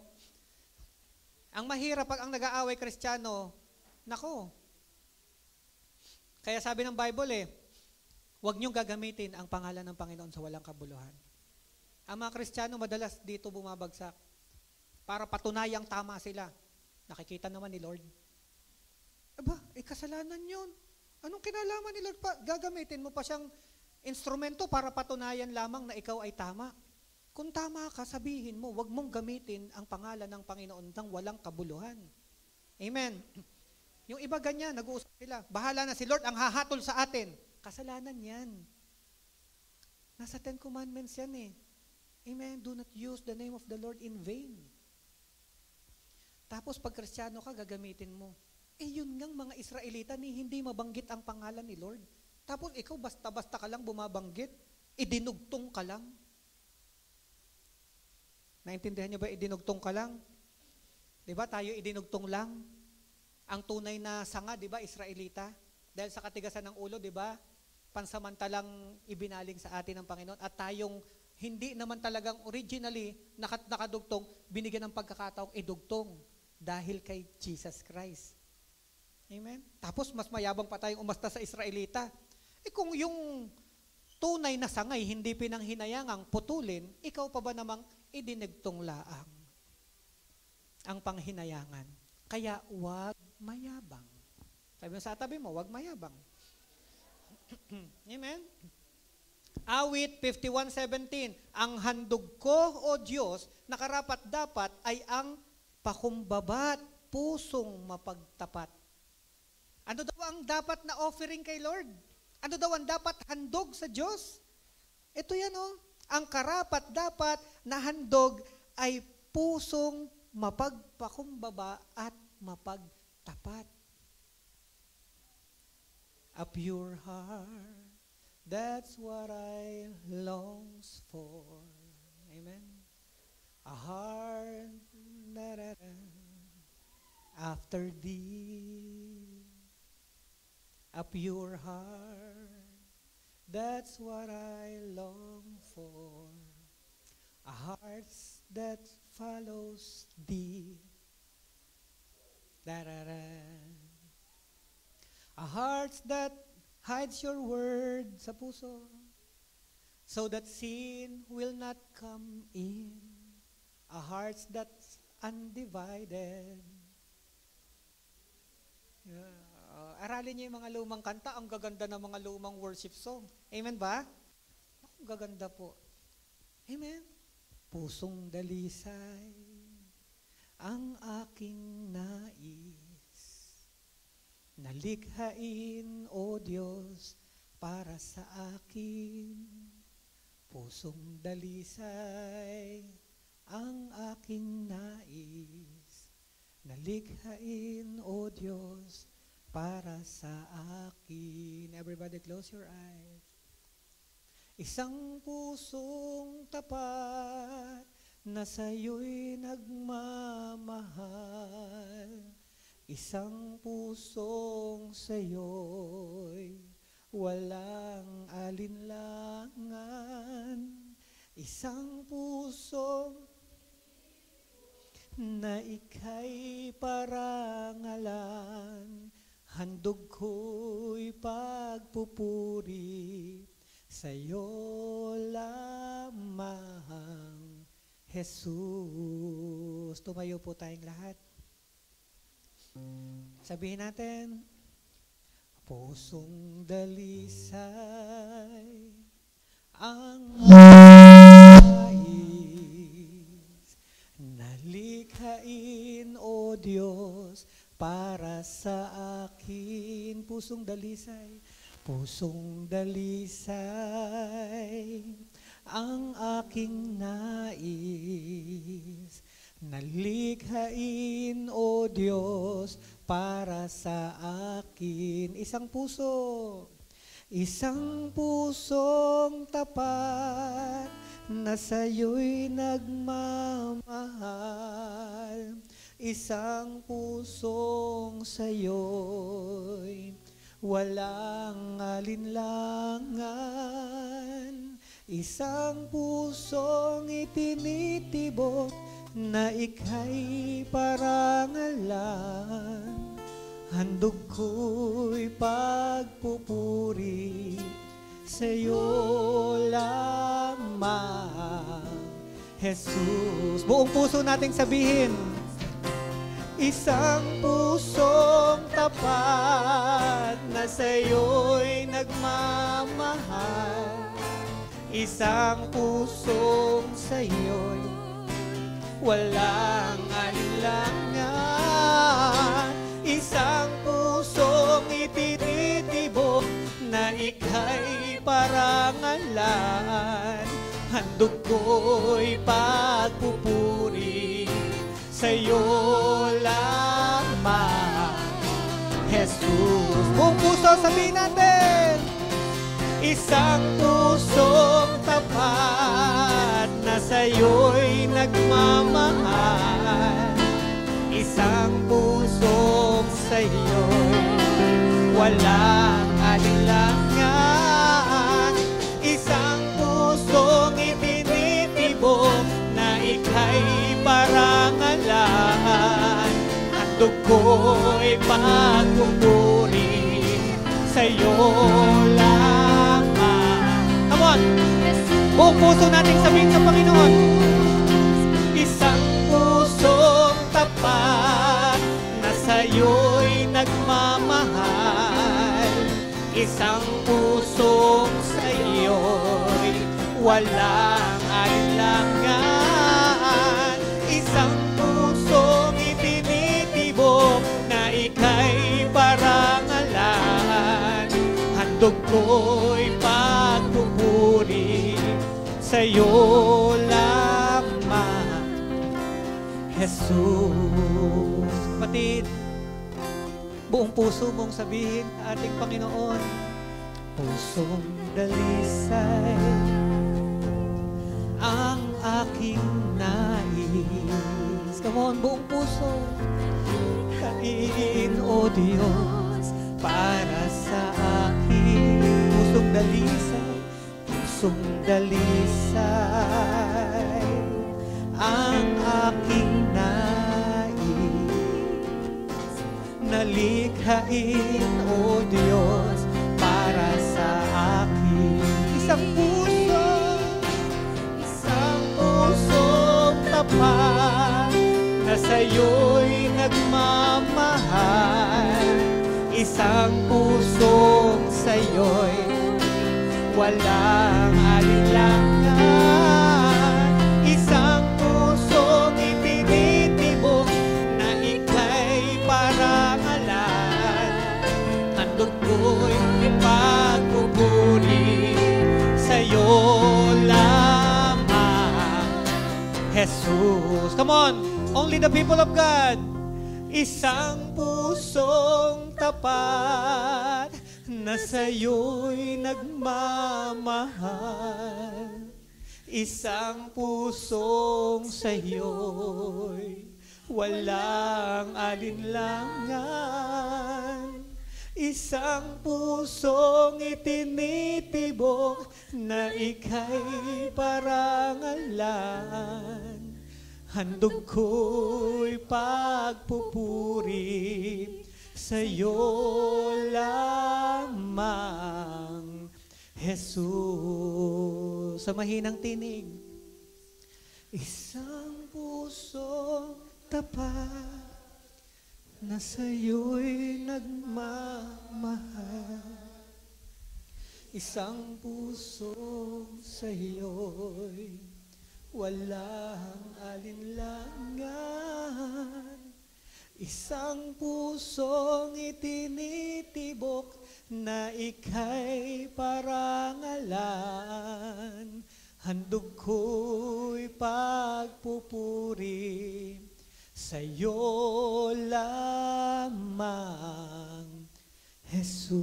Ang mahirap pag ang nag-aaway Kristiyano, nako. Kaya sabi ng Bible huwag niyong gagamitin ang pangalan ng Panginoon sa walang kabuluhan. Ang mga Kristiyano madalas dito bumabagsak para patunayang tama sila. Nakikita naman ni Lord. Aba, kasalanan yun. Anong kinalaman ni Lord pa? Gagamitin mo pa siyang instrumento para patunayan lamang na ikaw ay tama. Kung tama ka, sabihin mo, wag mong gamitin ang pangalan ng Panginoon ng walang kabuluhan. Amen. Yung iba ganyan, nag-uusap sila. Bahala na si Lord ang hahatol sa atin. Kasalanan yan. Nasa 10 Commandments yan eh. Amen. Do not use the name of the Lord in vain. Tapos pag Kristiyano ka, gagamitin mo. Yun ngang mga Israelita ni hindi mabanggit ang pangalan ni Lord. Tapos ikaw basta-basta ka lang bumabanggit. Idinugtong ka lang. Naintindihan niyo ba, idinugtong ka lang? Diba tayo idinugtong lang? Ang tunay na sanga, di ba, Israelita? Dahil sa katigasan ng ulo, di ba, pansamantalang ibinaling sa atin ng Panginoon. At tayong hindi naman talagang originally nakadugtong, binigyan ng pagkakataong idugtong dahil kay Jesus Christ. Amen? Tapos mas mayabang pa tayong umasta sa Israelita. Kung yung tunay na sangay, hindi pinanghinayangang putulin, ikaw pa ba namang idinigtong laang ang panghinayangan? Kaya wag mayabang. Sabi mo sa tabi mo, wag mayabang. Amen? Awit 51:17, ang handog ko, O Diyos, na karapat-dapat ay ang pakumbabat, pusong mapagtapat. Ano daw ang dapat na offering kay Lord? Ano daw ang dapat handog sa Diyos? Ito yan ang karapat-dapat na handog ay pusong mapagpakumbaba at mapagtapat. A pure heart, that's what I longs for. Amen. A heart that after thee. A pure heart, that's what I long for. A heart that follows thee. Da-da-da. A heart that hides your word sa puso, so that sin will not come in. A heart that's undivided. Yeah. Aralin niyo yung mga lumang kanta, ang gaganda ng mga lumang worship song. Amen ba? Ang gaganda po. Amen? Pusong dalisay ang aking nais, nalikhain, O Diyos, para sa akin. Pusong dalisay ang aking nais, nalikhain, O Diyos, para sa akin. Everybody close your eyes. Isang pusong tapat na sa'yo'y nagmamahal. Isang pusong sa'yo'y walang alinlangan. Isang pusong na ika'y parangalan. Handog ko'y pagpupuri sa'yo lamang, Jesus. Tumayo po tayong lahat. Sabihin natin, pusong dalisay ang nais, nalikhain, O Diyos, para sa akin. Pusong dalisay, pusong dalisay ang aking nais, nalikhain, O Diyos, para sa akin. Isang pusong tapat na sa'yo'y nagmamahal. Isang pusong sa'yo'y walang alinlangan. Isang pusong itinitibok na ika'y parangalan. Handog ko'y pagpupuri sa'yo lamang, Jesus. Buong puso nating sabihin, isang pusong tapat na sa'yo'y nagmamahal. Isang pusong sa'yo'y walang alinlangan. Isang pusong itinitibok na ika'y parangalan. Handog ko'y pagpupuri sa'yo lamang, Jesus. Buong puso sabihin natin, isang pusong tapat na sa'yo'y nagmamahal. Isang pusong sa'yo sa'yo'y walang alinlangan. Isang pusong itinitibok na ika'y parangalan. Handog ko'y pagpupuri sa'yo lamang. Come on! Buong puso nating sabihin sa Panginoon. Isang pusong tapat na sa'yo'y nagmamahal. Isang pusong sa'yo'y walang alinlangan. Isang pusong itinitibok na ika'y parangalan. Handog ko'y pagpupuri sa'yo lamang, Jesus. Kapatid, buong puso mong sabihin sa ating Panginoon, pusong dalisay ang aking nais. Come on, buong puso. Kain, O Diyos, para sa akin. Pusong dalisay, pusong dalisay ang aking nais. Nalikhain, O Diyos, para sa akin. Isang pusong tapat na sa'yo'y nagmamahal. Isang pusong sa'yo'y walang alinlangan. Isang pusong itinitibok na ika'y parangalan. Handog ko'y ipagpupuri sa'yo lamang, Jesus. Come on, only the people of God. Isang pusong tapat na sa'yo'y nagmamahal. Isang pusong sa'yo'y walang alinlangan. Isang pusong itinitibok na ika'y parangalan. Handog ko'y pagpupuri sa'yo lamang, Jesus. Sa mahinang tinig. Isang pusong tapat na sa'yo'y nagmamahal. Isang pusong sa'yo'y walang alinlangan. Isang pusong itinitibok na ika'y parangalan. Handog ko'y pagpupuri sa'yo lamang, Jesus.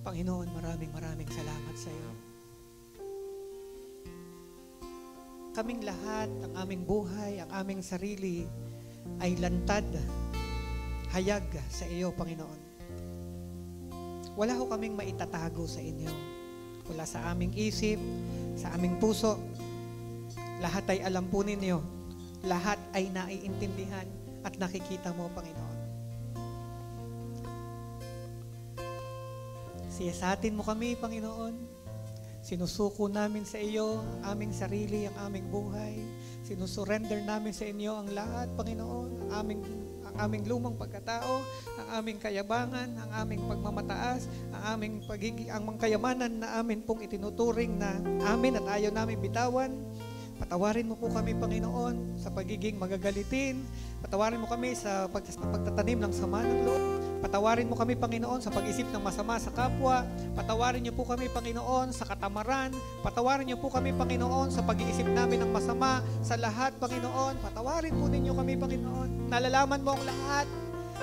Panginoon, maraming salamat sa iyo. Kaming lahat, ang aming buhay, ang aming sarili ay lantad, hayag sa iyo, Panginoon. Wala ho kaming maitatago sa inyo. Wala sa aming isip, sa aming puso. Lahat ay alam po ninyo. Lahat ay naiintindihan at nakikita mo, Panginoon. Siyasatin mo kami, Panginoon. Sinusuko namin sa iyo ang aming sarili, ang aming buhay. Sinusurrender namin sa inyo ang lahat, Panginoon. Ang aming lumang pagkatao, ang aming kayabangan, ang aming pagmamataas, ang mga kayamanan na amin pong itinuturing na amin at ayaw namin bitawan. Patawarin mo po kami, Panginoon, sa pagiging magagalitin. Patawarin mo kami sa pagtatanim ng sama ng loob. Patawarin mo kami, Panginoon, sa pag-isip ng masama sa kapwa. Patawarin niyo po kami, Panginoon, sa katamaran. Patawarin niyo po kami, Panginoon, sa pag-iisip namin ng masama sa lahat, Panginoon. Patawarin po ninyo kami, Panginoon. Nalalaman mo ang lahat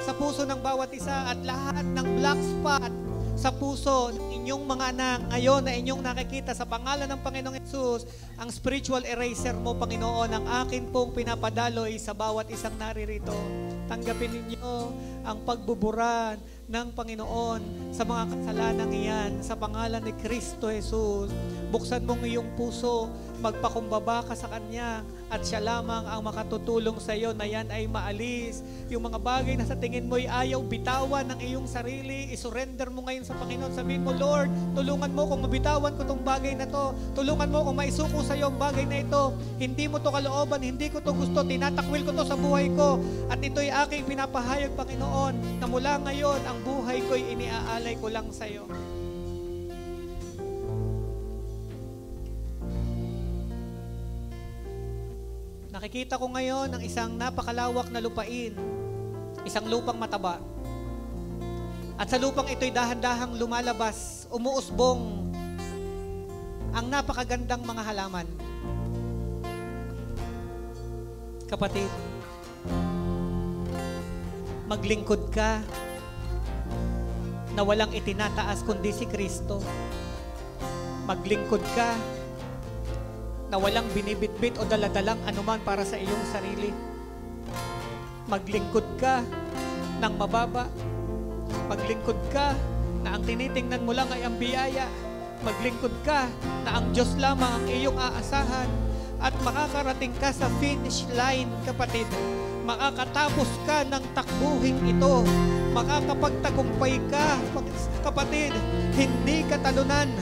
sa puso ng bawat isa at lahat ng black spot sa puso ng inyong mga anak ngayon na inyong nakikita sa pangalan ng Panginoong Hesus, ang spiritual eraser mo, Panginoon, ang akin pong pinapadaloy sa bawat isang naririto. Tanggapin ninyo ang pagbubura ng Panginoon sa mga kasalanang iyan sa pangalan ni Kristo Jesus. Buksan mong iyong puso, magpakumbaba ka sa Kanya at siya lamang ang makatutulong sa iyo na yan ay maalis. Yung mga bagay na sa tingin mo'y ayaw bitawan ng iyong sarili, isurrender mo ngayon sa Panginoon. Sabihin mo, Lord, tulungan mo kung mabitawan ko tong bagay na to. Tulungan mo kung maisuko sa iyo ang bagay na ito. Hindi mo to kalooban, hindi ko to gusto, tinatakwil ko to sa buhay ko. At ito'y aking pinapahayag, Panginoon, na mula ngayon, ang buhay ko'y iniaalay ko lang sa iyo. Nakikita ko ngayon ang isang napakalawak na lupain, isang lupang mataba. At sa lupang ito'y dahan-dahang lumalabas, umuusbong ang napakagandang mga halaman. Kapatid, maglingkod ka na walang itinataas kundi si Kristo. Maglingkod ka na walang binibitbit o daladalang anuman para sa iyong sarili. Maglingkod ka ng mababa. Maglingkod ka na ang tinitingnan mo lang ay ang biyaya. Maglingkod ka na ang Diyos lamang ang iyong aasahan. At makakarating ka sa finish line, kapatid. Makakatapos ka ng takbuhing ito. Makakapagtagumpay ka, kapatid. Hindi ka talunan.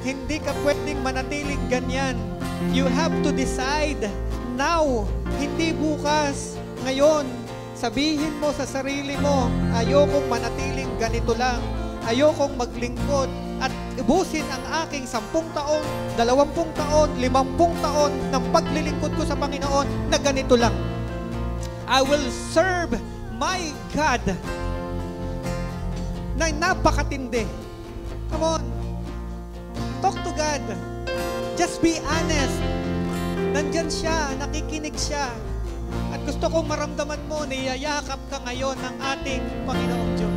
Hindi ka pwedeng manatiling ganyan. You have to decide now, hindi bukas, ngayon. Sabihin mo sa sarili mo, ayokong manatiling ganito lang. Ayokong maglingkod at ubusin ang aking 10 taon, 20 taon, 50 taon ng paglilingkod ko sa Panginoon na ganito lang. I will serve my God na napakatindi. Come on. Talk to God. Just be honest. Nandyan siya, nakikinig siya. At gusto kong maramdaman mo, niyayakap ka ngayon ng ating Panginoong Diyos.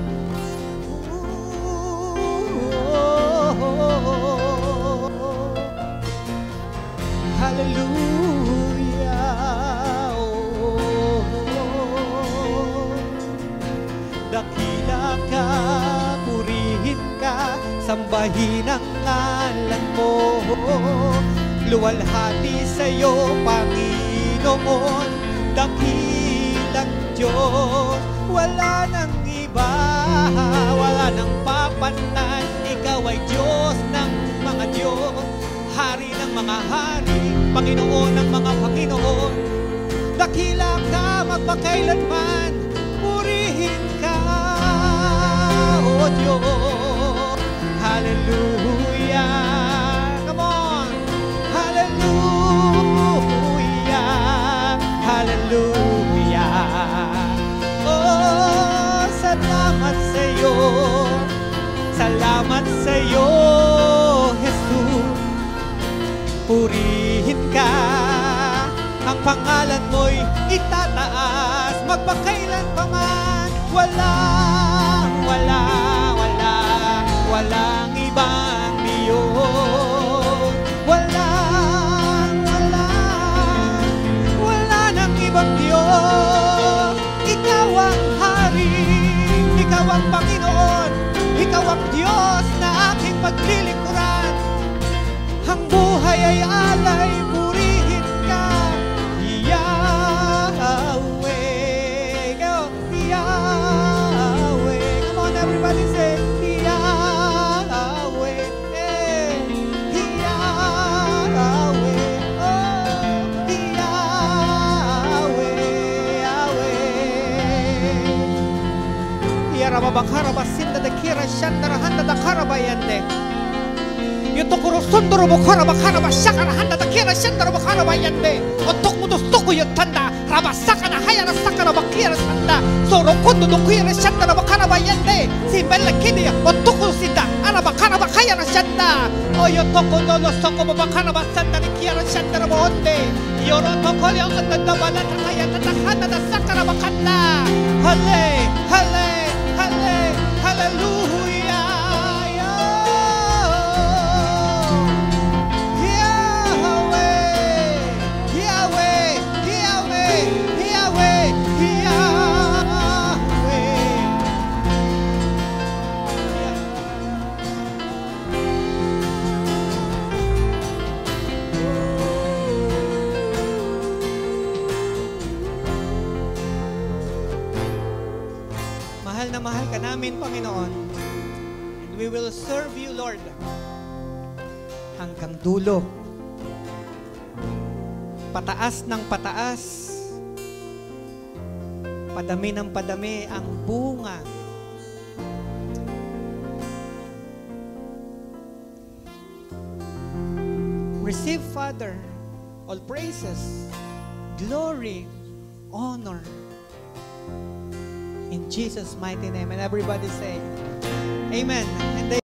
Hallelujah. Dakila ka, purihin ka, sambahin ang ngalan mo. Luwalhati sa'yo, Panginoon, dakilang Diyos. Wala nang iba, wala nang papantan. Ikaw ay Diyos ng mga Diyos, Hari ng mga hari, Panginoon ng mga Panginoon. Dakila ka magpakailanman, purihin ka, O Diyos. Hallelujah. Come on. Hallelujah. Hallelujah. Oh, salamat sa iyo. Salamat sa iyo, Jesus. Purihin ka. Ang pangalan mo'y itataas. Magpakailan pa man. Walang ibang Diyos. Wala nang ibang Diyos. Ikaw ang Hari, Ikaw ang Panginoon, Ikaw ang Diyos na aking paglilingkuran. Ang buhay ay alay, purihin ka, Yahweh. Go, Yahweh. Come on, everybody say, Rabakara basinda de kira shandara handa da karabayande. Yutokuro sundoro bokara bakara bashakara handa da kira shandara bakara bayande. Otok mudos toku yutanda Rabasaka na haya na saka na bakira sanda. Sorokondo no kuya na shanda na bakana bayende. Si bella kidi otuko sida. Ana bakana bakaya na shanda. Oyo toko no no soko bakana basanda ni kiya na shanda na bonde. Yoro toko yo kanda bala takaya na takana na saka na bakana. Hale, hale, hale, hallelujah. Mahal na mahal ka namin, Panginoon. And we will serve you, Lord, hanggang dulo. Pataas ng pataas. Padami ng padami ang bunga. Receive, Father, all praises, glory, honor, in Jesus' mighty name. And everybody say, Amen. And they